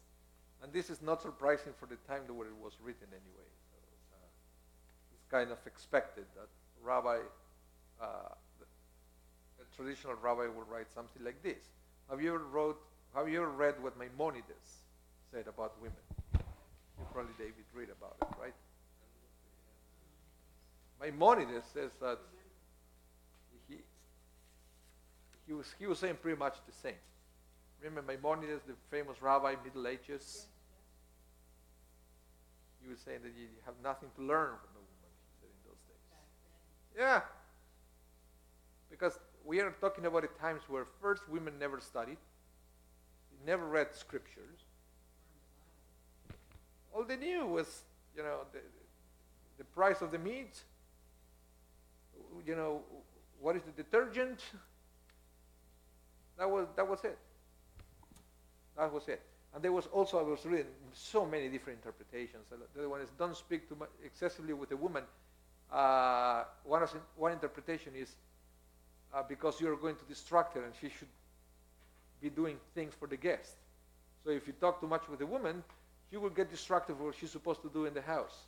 And this is not surprising for the time where it was written anyway. So it's kind of expected that a traditional rabbi would write something like this. Have you ever read what Maimonides said about women? You probably, David, read about it, right? Maimonides says that he was saying pretty much the same. Remember Maimonides, the famous rabbi, Middle Ages? He was saying that you have nothing to learn from a woman, he said, in those days. Yeah. Because we are talking about the times where first women never studied, they never read scriptures. All they knew was, the price of the meat, what is the detergent. That was it. That was it. And there was also, I was reading so many different interpretations. The other one is don't speak too much excessively with a woman. One interpretation is because you're going to distract her and she should be doing things for the guest. So if you talk too much with a woman, she will get distracted from what she's supposed to do in the house.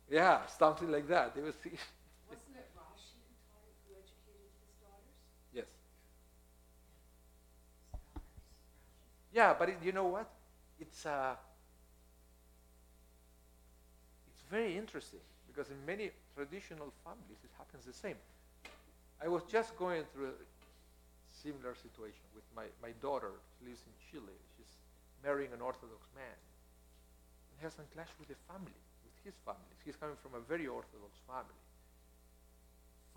Yeah, something like that. It was. Wasn't it Rashi who educated his daughters? Yes. Yeah, but you know what? It's very interesting because in many traditional families it happens the same. I was just going through a similar situation with my daughter. She lives in Chile. She's marrying an Orthodox man and has some clash with the family, with his family. He's coming from a very Orthodox family.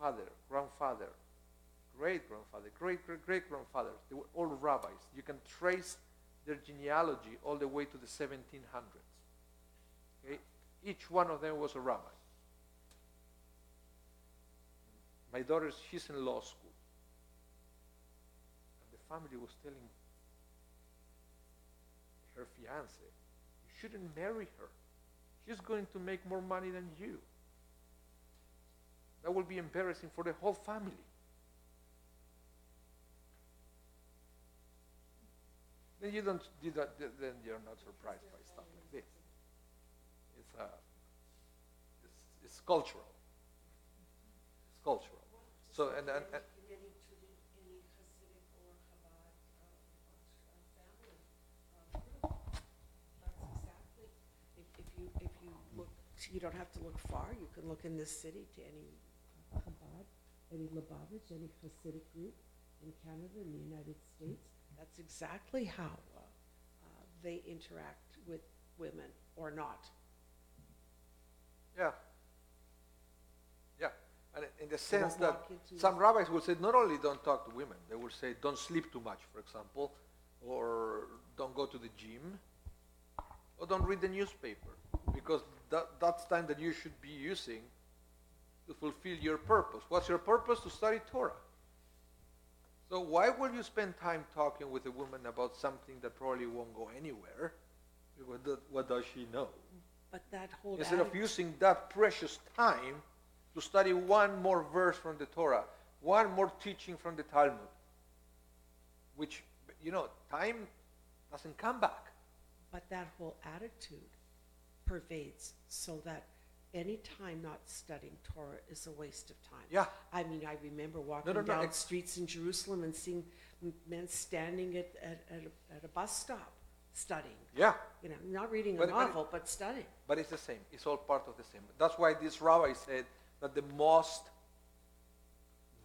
Father, grandfather, great-grandfather, great-great-great-grandfather, they were all rabbis. You can trace their genealogy all the way to the 1700s. Okay? Each one of them was a rabbi. My daughter, she's in law school. And the family was telling her fiance, you shouldn't marry her. She's going to make more money than you. That will be embarrassing for the whole family. Then you're not surprised by stuff like this. It's cultural. It's cultural. So and in any Hasidic or Chabad family group. That's exactly. If you look, you don't have to look far. You can look in this city to any Chabad, any Lubavitch, any Hasidic group in Canada, in the United States. That's exactly how they interact with women or not. yeah. Yeah. And in the sense don't that walk into- some rabbis will say not only don't talk to women, they will say don't sleep too much, for example, or don't go to the gym, or don't read the newspaper, because that's time that you should be using to fulfill your purpose. What's your purpose? To study Torah. So why will you spend time talking with a woman about something that probably won't go anywhere? What does she know? But that whole Instead of attitude- using that precious time to study one more verse from the Torah, one more teaching from the Talmud, which, time doesn't come back. But that whole attitude pervades so that any time not studying Torah is a waste of time. Yeah. I mean, I remember walking no, down it's- streets in Jerusalem and seeing men standing at a bus stop studying. Yeah, Not reading a But- novel, but studying. but it's the same. It's all part of the same. That's why this rabbi said that the most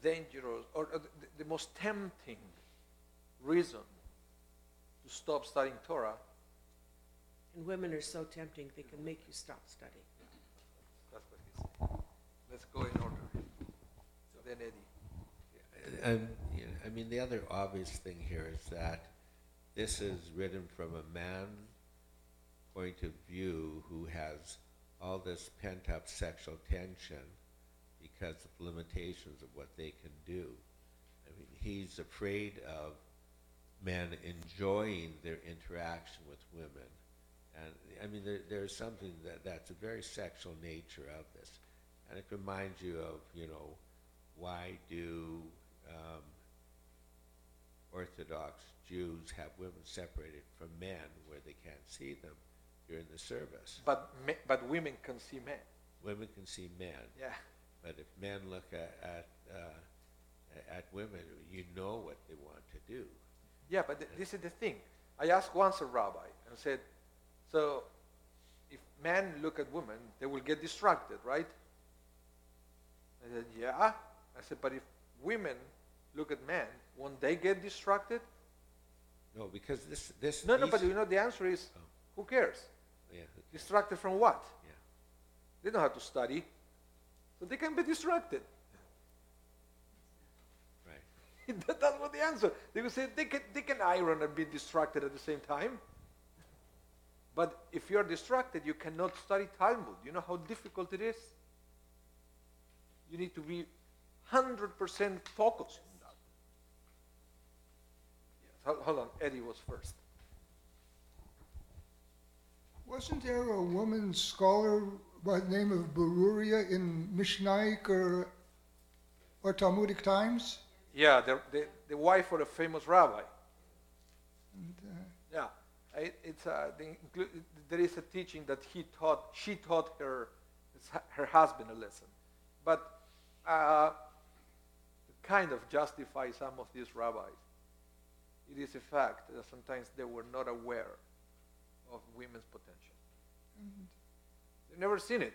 dangerous or the most tempting reason to stop studying Torah. And women are so tempting, they can make you stop studying. That's what he said. Let's go in order. So then Eddie. I mean, the other obvious thing here is that this is written from a man's point of view who has all this pent-up sexual tension because of limitations of what they can do. I mean, he's afraid of men enjoying their interaction with women. And, I mean, there's something that's a very sexual nature of this. And it reminds you of, why do Orthodox Jews have women separated from men where they can't see them during the service? But women can see men. Women can see men. Yeah. But if men look at women, you know what they want to do. Yeah, but this is the thing. I asked once a rabbi and said, so if men look at women, they will get distracted, right? I said, yeah. I said, but if women look at men, won't they get distracted? No, because this. No, these- but the answer is, Oh. who cares? Yeah, Distracted from what? yeah. They don't have to study, so they can be distracted. Right. That's what the answer. They will say they can iron and be distracted at the same time. But if you're distracted, you cannot study Talmud. You know how difficult it is? You need to be 100% focused on that. Yes, hold on, Eddie was first. Wasn't there a woman scholar by the name of Beruria in Mishnaic or Talmudic times? Yeah, the wife of a famous rabbi. And, Yeah, there is a teaching that she taught her husband a lesson, but kind of justify some of these rabbis. It is a fact that sometimes they were not aware of women's potential. They've never seen it.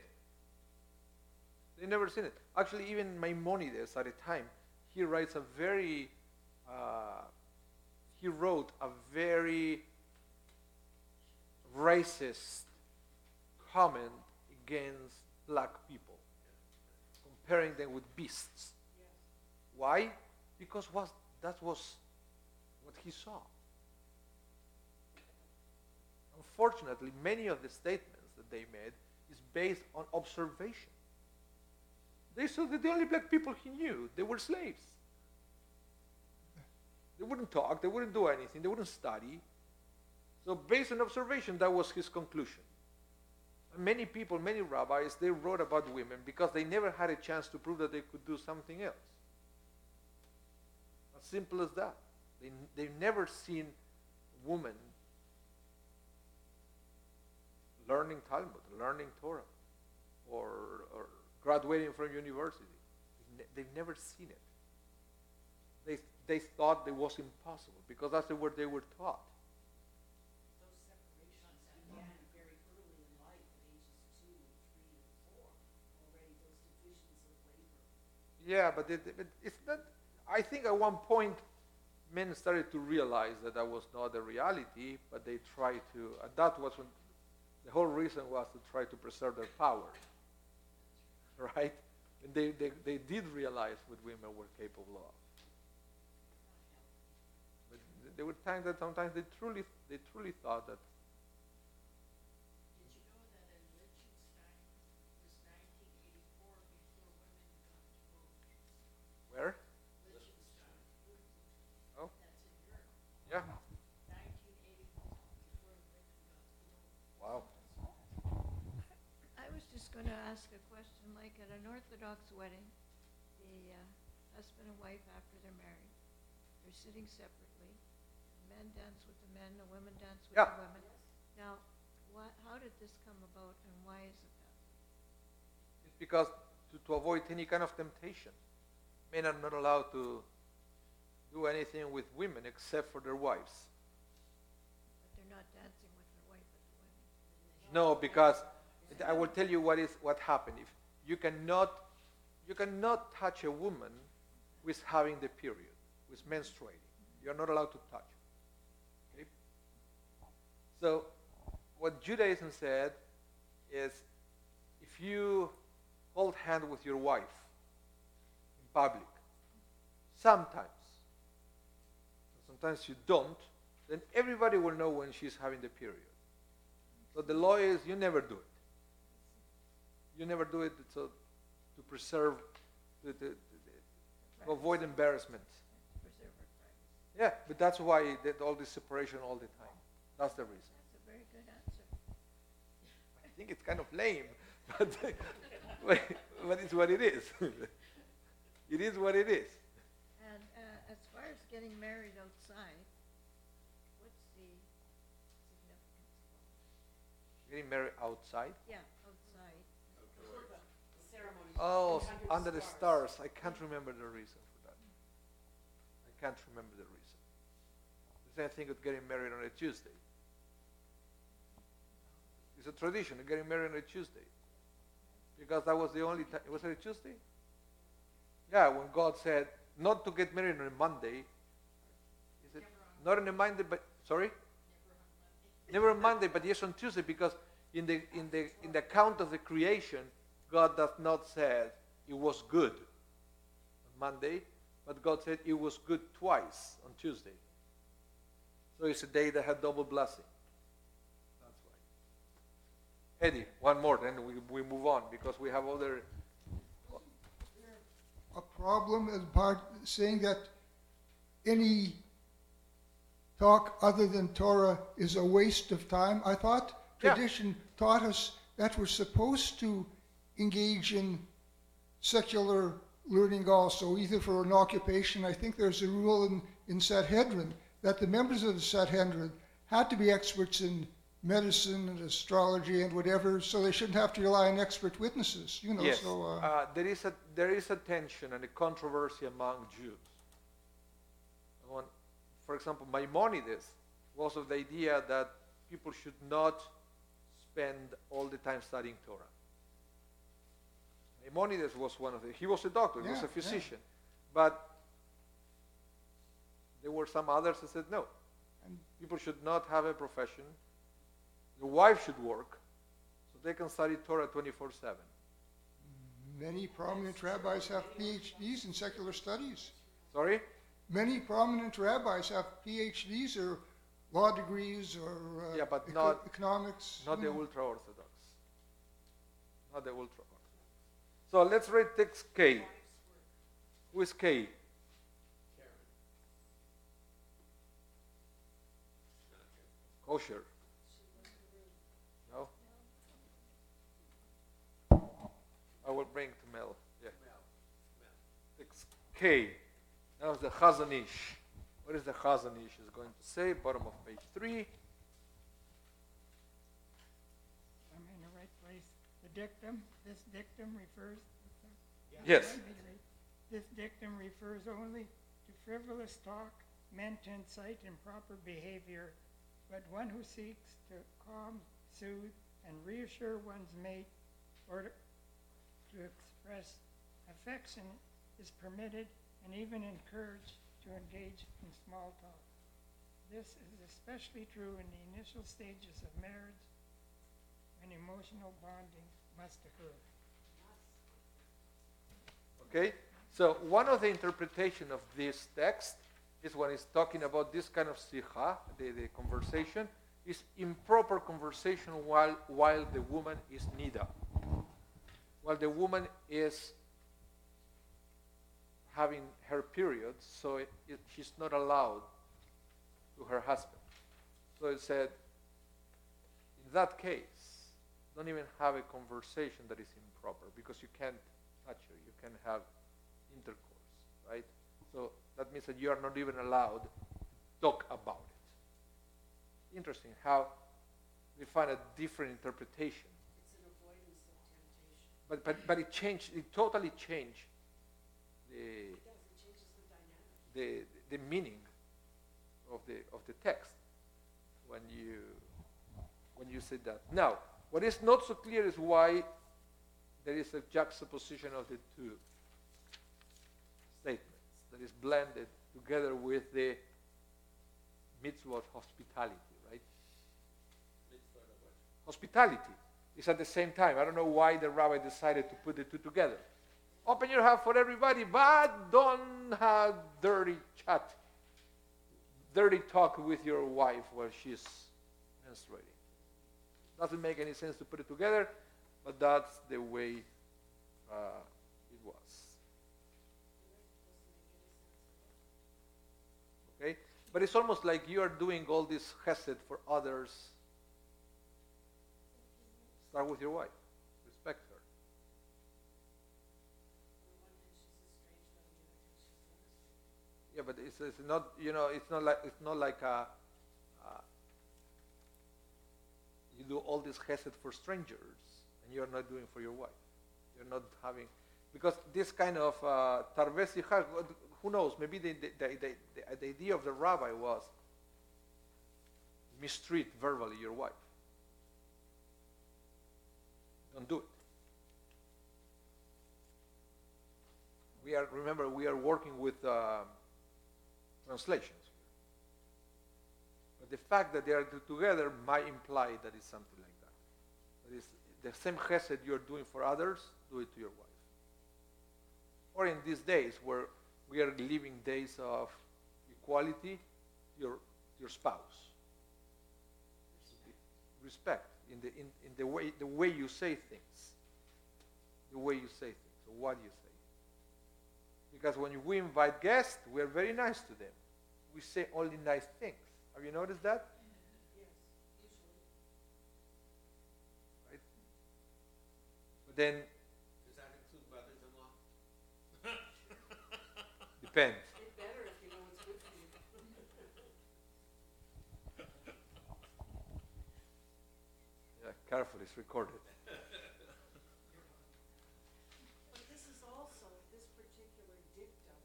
They never seen it. Actually, even Maimonides at a time, he wrote a very racist comment against black people, comparing them with beasts. Why? Because that was what he saw. Unfortunately, many of the statements that they made is based on observation. They saw that the only black people he knew, they were slaves. They wouldn't talk, they wouldn't do anything, they wouldn't study. So based on observation, that was his conclusion. And many people, many rabbis, they wrote about women because they never had a chance to prove that they could do something else. As simple as that. They've never seen a woman learning Talmud, learning Torah, or graduating from university. They've never seen it. They thought it was impossible because that's the word they were taught. Those separations began very early in life, at ages 2, 3, and 4. Already those divisions of labor. Yeah, but it's not. I think at one point, men started to realize that was not the reality, but they tried to, and that was when the whole reason was to try to preserve their power, right? And they did realize what women were capable of. But there were times that sometimes they truly thought that. Did you know that in Liechtenstein, it was 1984 before women got to vote? Where? Liechtenstein. Oh. That's in Europe. Yeah. 1984 before women got to vote. Wow. I was just going to ask a question, like at an Orthodox wedding, the husband and wife, after they're married, they're sitting separately. The men dance with the men, the women dance with Yeah. the women. Now, how did this come about, and why is it that? It's because to avoid any kind of temptation. Men are not allowed to do anything with women except for their wives. But they're not dancing with their wife at the wedding. No, because I will tell you what happened. If you cannot touch a woman who is having the period, who is menstruating. You are not allowed to touch her. Okay? So what Judaism said is, if you hold hand with your wife in public, sometimes you don't, then everybody will know when she's having the period. So the law is you never do it. You never do it so to preserve, to avoid embarrassment. Preserve her privacy. Yeah, but that's why all this separation all the time. That's the reason. That's a very good answer. I think it's kind of lame, but it's what it is. It is what it is. And as far as getting married outside, what's the significance of all that? Getting married outside? Yeah, outside. Ceremony. Oh, under the stars. I can't remember the reason for that. I can't remember the reason. The same thing with getting married on a Tuesday. It's a tradition of getting married on a Tuesday. Because that was the only time. Was it a Tuesday? Yeah, when God said not to get married on a Monday. Is it not on a Monday, but sorry? Never on Monday, but yes on Tuesday, because in the account of the creation, God does not say it was good on Monday, but God said it was good twice on Tuesday. So it's a day that had double blessing. That's why. Eddie, one more, then we move on because we have other. A problem as part saying that any talk other than Torah is a waste of time. I thought tradition taught us that we're supposed to engage in secular learning also, either for an occupation. I think there's a rule in Sanhedrin that the members of the Sanhedrin had to be experts in medicine and astrology and whatever, so they shouldn't have to rely on expert witnesses. You know, Yes, so there is a tension and a controversy among Jews. For example, Maimonides was of the idea that people should not spend all the time studying Torah. Maimonides was one of the. He was a doctor. He was a physician, but there were some others that said no. And people should not have a profession. The wife should work. So they can study Torah 24/7. Many prominent rabbis have PhDs in secular studies. Sorry? Many prominent rabbis have PhDs or law degrees or Yeah, but not- economics. Not you the know. ultra-Orthodox. Not the ultra-Orthodox. So let's read text K. Who is K? Kosher. No? I will bring to Mel. Yeah. Text K. Now the Chazanish. What is the Chazanish is going to say? Bottom of page 3. I'm in the right place. The dictum, this dictum refers, Yes. this dictum refers only to frivolous talk meant to incite improper behavior, but one who seeks to calm, soothe, and reassure one's mate or to express affection is permitted and even encouraged to engage in small talk. This is especially true in the initial stages of marriage when emotional bonding must occur. Okay? So one of the interpretation of this text is when it's talking about this kind of sicha, the conversation, is improper conversation while the woman is nida. While the woman is having her period, so she's not allowed to her husband. So it said, in that case, don't even have a conversation that is improper because you can't touch her, you can have intercourse, right? So that means that you are not even allowed to talk about it. Interesting how we find a different interpretation. It's an avoidance of temptation. But it changed, it totally changed It does, it changes the dynamic. the meaning of the text when you say that. Now, what is not so clear is why there is a juxtaposition of the two statements that is blended together with the mitzvah of hospitality, right? Hospitality is at the same time. I don't know why the rabbi decided to put the two together. Open your heart for everybody, but don't have dirty chat, dirty talk with your wife while she's menstruating. Doesn't make any sense to put it together, but that's the way it was. Okay? But it's almost like you are doing all this chesed for others. Start with your wife. Respect her. Yeah, but it's not, it's not like you do all this chesed for strangers and you're not doing for your wife. You're not having, because this kind of tarvesi, who knows, maybe the idea of the rabbi was mistreat verbally your wife. Don't do it. Remember, we are working with translations. But the fact that they are together might imply that it's something like that. That is the same chesed you're doing for others, do it to your wife. Or in these days where we are living days of equality, your spouse. Respect in the way you say things. The way you say things, or what you say. Because when we invite guests, we are very nice to them. We say only nice things. Have you noticed that? Yes, usually. Right? But then, Does that include brothers-in-law? depends. It better if you know what's good for you. Yeah, careful, it's recorded. But this is also, this particular dictum,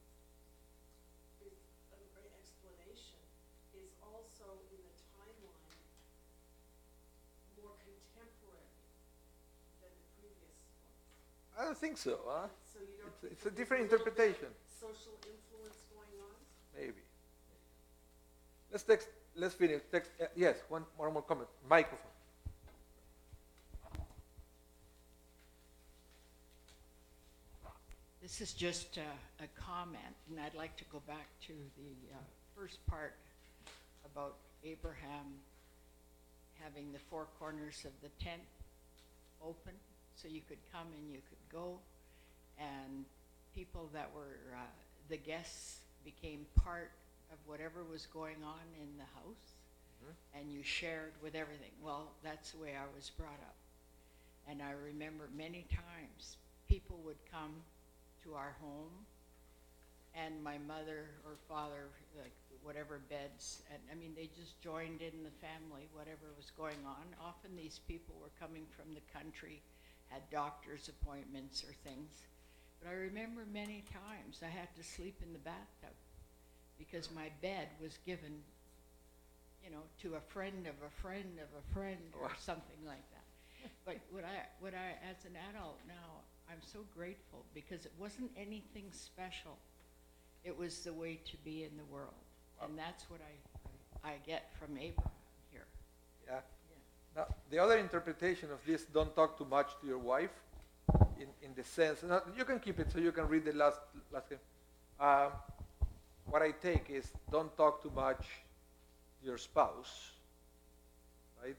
is an explanation, is also in the timeline more contemporary than the previous ones. I don't think so, huh? So you don't. It's a different interpretation. Social influence going on? Maybe. Let's finish. Yes, one more comment. Microphone. This is just a comment, and I'd like to go back to the first part about Abraham having the four corners of the tent open so you could come and you could go, and people that were the guests became part of whatever was going on in the house, and you shared with everything. Well, that's the way I was brought up. And I remember many times people would come to our home, and my mother or father, like whatever beds, and I mean, they just joined in the family, whatever was going on. Often these people were coming from the country, had doctor's appointments or things. But I remember many times I had to sleep in the bathtub because my bed was given, you know, to a friend of a friend of a friend or something like that. But what I, as an adult now, I'm so grateful because it wasn't anything special. It was the way to be in the world. And that's what I get from Abraham here. Yeah. Now, the other interpretation of this, don't talk too much to your wife, in the sense, now, you can keep it so you can read the last thing. What I take is, don't talk too much to your spouse, right?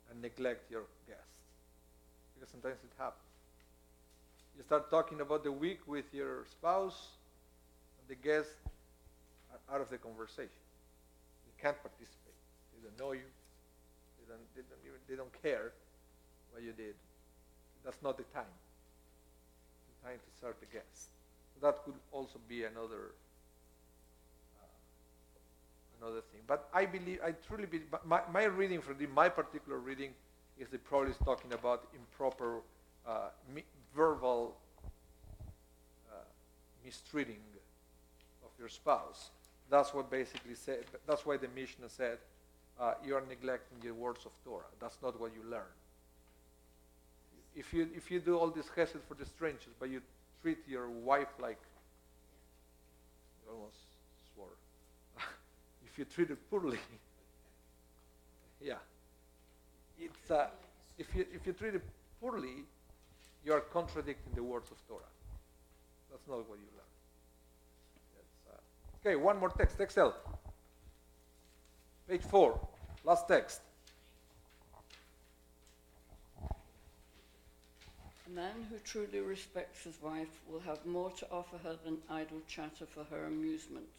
And neglect your guests. Because sometimes it happens. You start talking about the week with your spouse, and the guests are out of the conversation. They can't participate. They don't know you. They don't care what you did. That's not the time. The time to serve the guests. So that could also be another thing. But I truly believe, my reading from my particular reading is the probably is talking about improper verbal mistreating of your spouse. That's what basically said. That's why the Mishnah said, you are neglecting the words of Torah. That's not what you learn. If you do all this chesed for the strangers, but you treat your wife like, you almost swore. If you treat her poorly, yeah, it's if you treat it poorly, you are contradicting the words of Torah. That's not what you learn. Okay, one more text. Excel. Page 4. Last text. A man who truly respects his wife will have more to offer her than idle chatter for her amusement.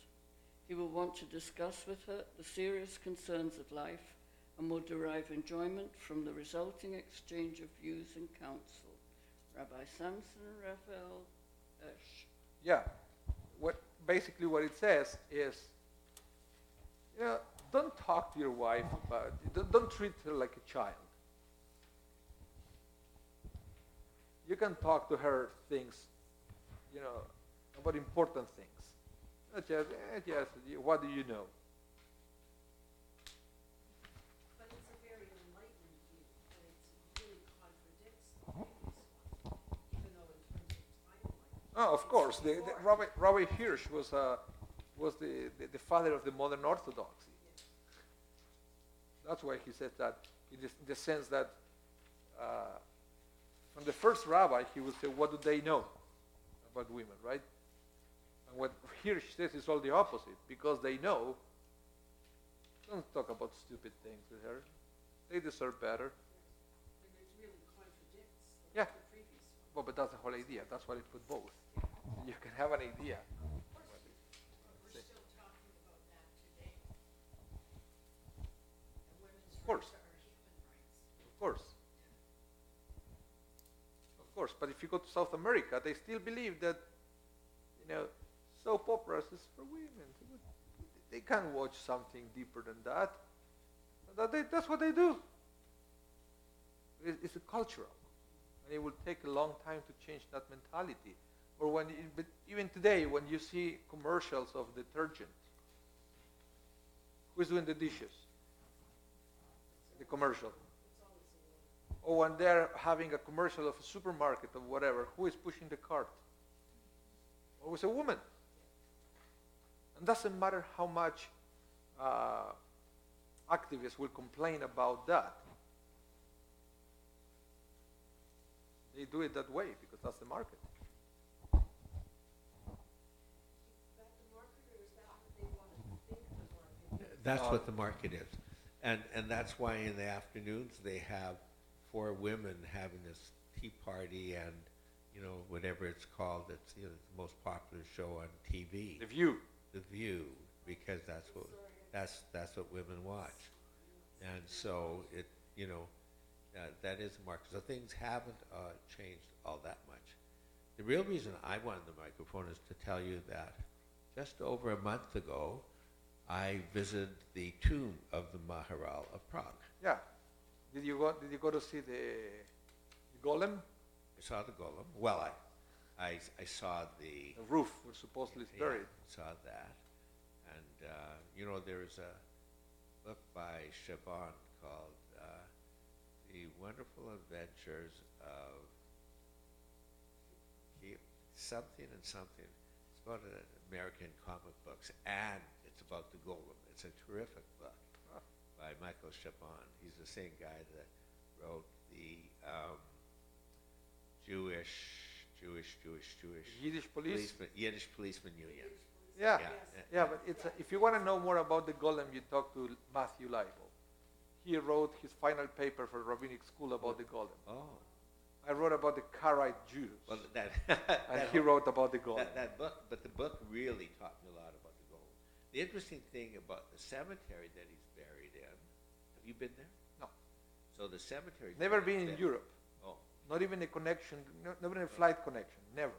He will want to discuss with her the serious concerns of life and will derive enjoyment from the resulting exchange of views and counsel. Rabbi Samson Raphael Esch. Yeah. Basically what it says is, don't talk to your wife about it. Don't treat her like a child. You can talk to her things, about important things. Not just, what do you know? But it's a very enlightened view, and it really contradicts the previous one, even though in terms of timeline. Oh, of course. The Rabbi Hirsch was the father of the modern Orthodoxy. That's why he said that, in the sense that from the first rabbi, he would say, what do they know about women, right? And what Hirsch says is all the opposite. Because they know, don't talk about stupid things with her. They deserve better. And it really contradicts Yeah. the previous one. Well, but that's the whole idea. That's why it put both. You can have an idea. We're still talking about that today. Women's Of course. rights are human rights. Of course. Of course. But if you go to South America, they still believe that, soap operas is for women. They can't watch something deeper than that. That's what they do. It's a cultural. And it will take a long time to change that mentality. Or but even today, when you see commercials of detergent, who's doing the dishes? The commercial. Or when they're having a commercial of a supermarket or whatever, who is pushing the cart? Always a woman. And doesn't matter how much activists will complain about that. They do it that way because that's the market. That's what the market is. And that's why in the afternoons they have 4 women having this tea party and, whatever it's called. It's, the most popular show on TV. The View. The View, because that's what women watch. And so that is the market. So things haven't changed all that much. The real reason I wanted the microphone is to tell you that just over a month ago, I visited the tomb of the Maharal of Prague. Yeah. Did you go to see the golem? I saw the golem. Well, I saw the roof where supposedly it's buried. I saw that. And, there's a book by Shabbat called The Wonderful Adventures of something and something. It's about American comic books, and it's about the golem. It's a terrific book by Michael Chabon. He's the same guy that wrote the Yiddish Policeman Union. Yeah, but if you want to know more about the golem, you talk to Matthew Leibel. He wrote his final paper for rabbinic school about the golem. Oh. I wrote about the Karaite Jews. Well, and he wrote about the golem. That book, but the book really taught me a lot about the golem. The interesting thing about the cemetery that he's buried in, have you been there? No. So the cemetery. Never been in Europe. Oh. Not even a connection, not even a flight connection, never.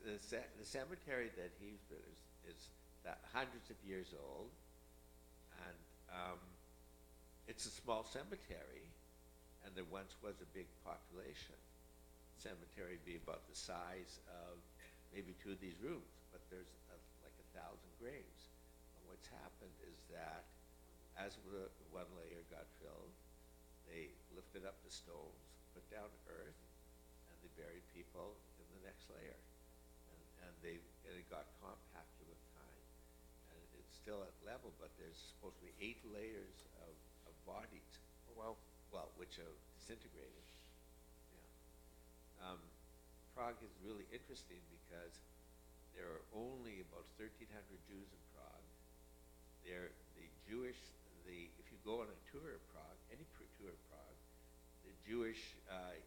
The cemetery that he's been is hundreds of years old, and it's a small cemetery, and there once was a big population. The cemetery would be about the size of maybe 2 of these rooms, but there's like 1,000 graves. And what's happened is that as the one layer got filled, they lifted up the stones, put down earth, and they buried people in the next layer. And it got compacted with time. And it's still at level, but there's supposed to be 8 layers of bodies. Oh, wow. Well, which are disintegrated. Yeah. Prague is really interesting because there are only about 1,300 Jews in Prague. If you go on a tour of Prague, any tour of Prague, the Jewish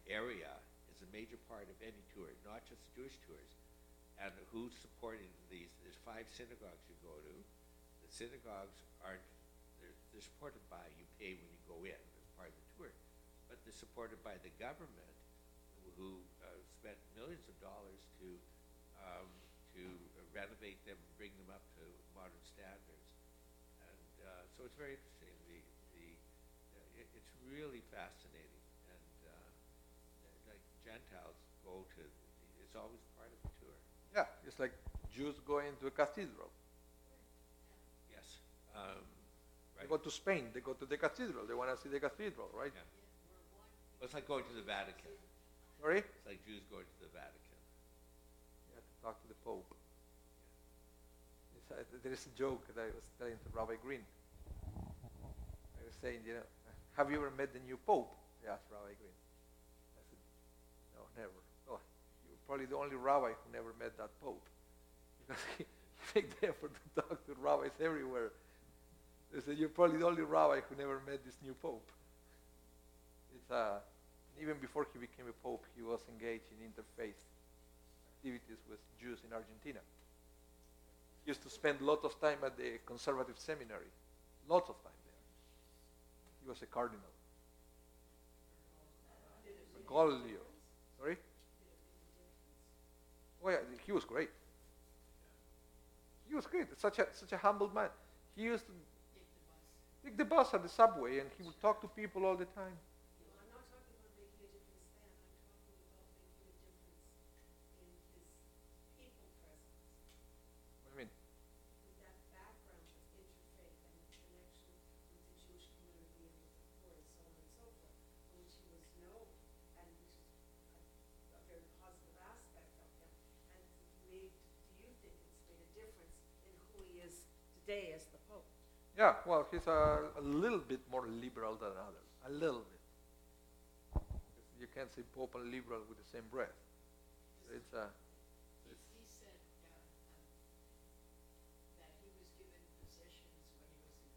area is a major part of any tour, not just Jewish tours. And who's supporting these? There's 5 synagogues you go to. The synagogues aren't, they're supported by, you pay when you go in as part of the tour, but they're supported by the government who spent millions of dollars to renovate them and bring them up to modern standards. And so it's very interesting. It's really fascinating. And like Gentiles go to, it's always part of the tour. Yeah, it's like Jews going to a cathedral. Yes. They go to Spain, they go to the cathedral, they want to see the cathedral, right? Yeah. Well, it's like going to the Vatican. Sorry? It's like Jews going to the Vatican. You have to talk to the Pope. There is a joke that I was telling to Rabbi Green. I was saying, have you ever met the new Pope? He asked Rabbi Green. I said, no, never. Oh, you're probably the only rabbi who never met that Pope. Because he made the effort to talk to rabbis everywhere. They said, you're probably the only rabbi who never met this new Pope. Even before he became a Pope, he was engaged in interfaith activities with Jews in Argentina. He used to spend lots of time at the conservative seminary. Lots of time there. He was a cardinal. Bergoglio. Sorry? Oh yeah, he was great. He was great. Such a humble man. He used to take the bus at the subway, and he would talk to people all the time. I'm not talking about making a difference then. I'm talking about making a difference in his people presence. What do you mean? With that background of interfaith and the connection with the Jewish community and with the poor and so on and so forth, for which he was known, and which is a very positive aspect of him. And do you think it's made a difference in who he is today as the Pope? Yeah, well, he's a little bit more liberal than others. A little bit. You can't say Pope and liberal with the same breath. It's He said that he was given positions when he was in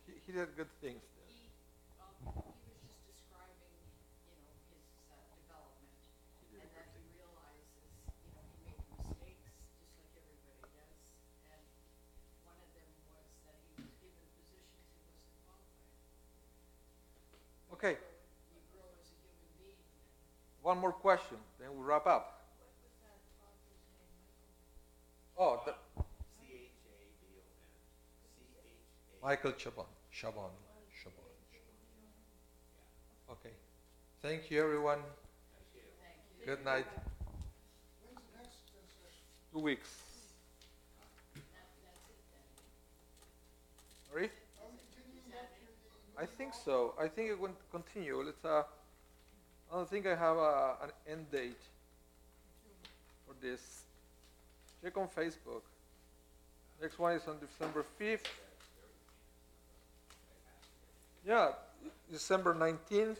he did good things there. He was just describing, his development, and that he realizes, he made mistakes just like everybody does, and one of them was that he was given positions he wasn't qualified. Okay, You grow as a human being. one more question, then we'll wrap up. What was that author's name, Michael? Oh, Chabon. Michael Chabon. Okay. Thank you, everyone. Good night. 2 weeks. Sorry? I think so. I think it will continue. Let's. I don't think I have an end date for this. Check on Facebook. Next one is on December 5th. Yeah, December 19th.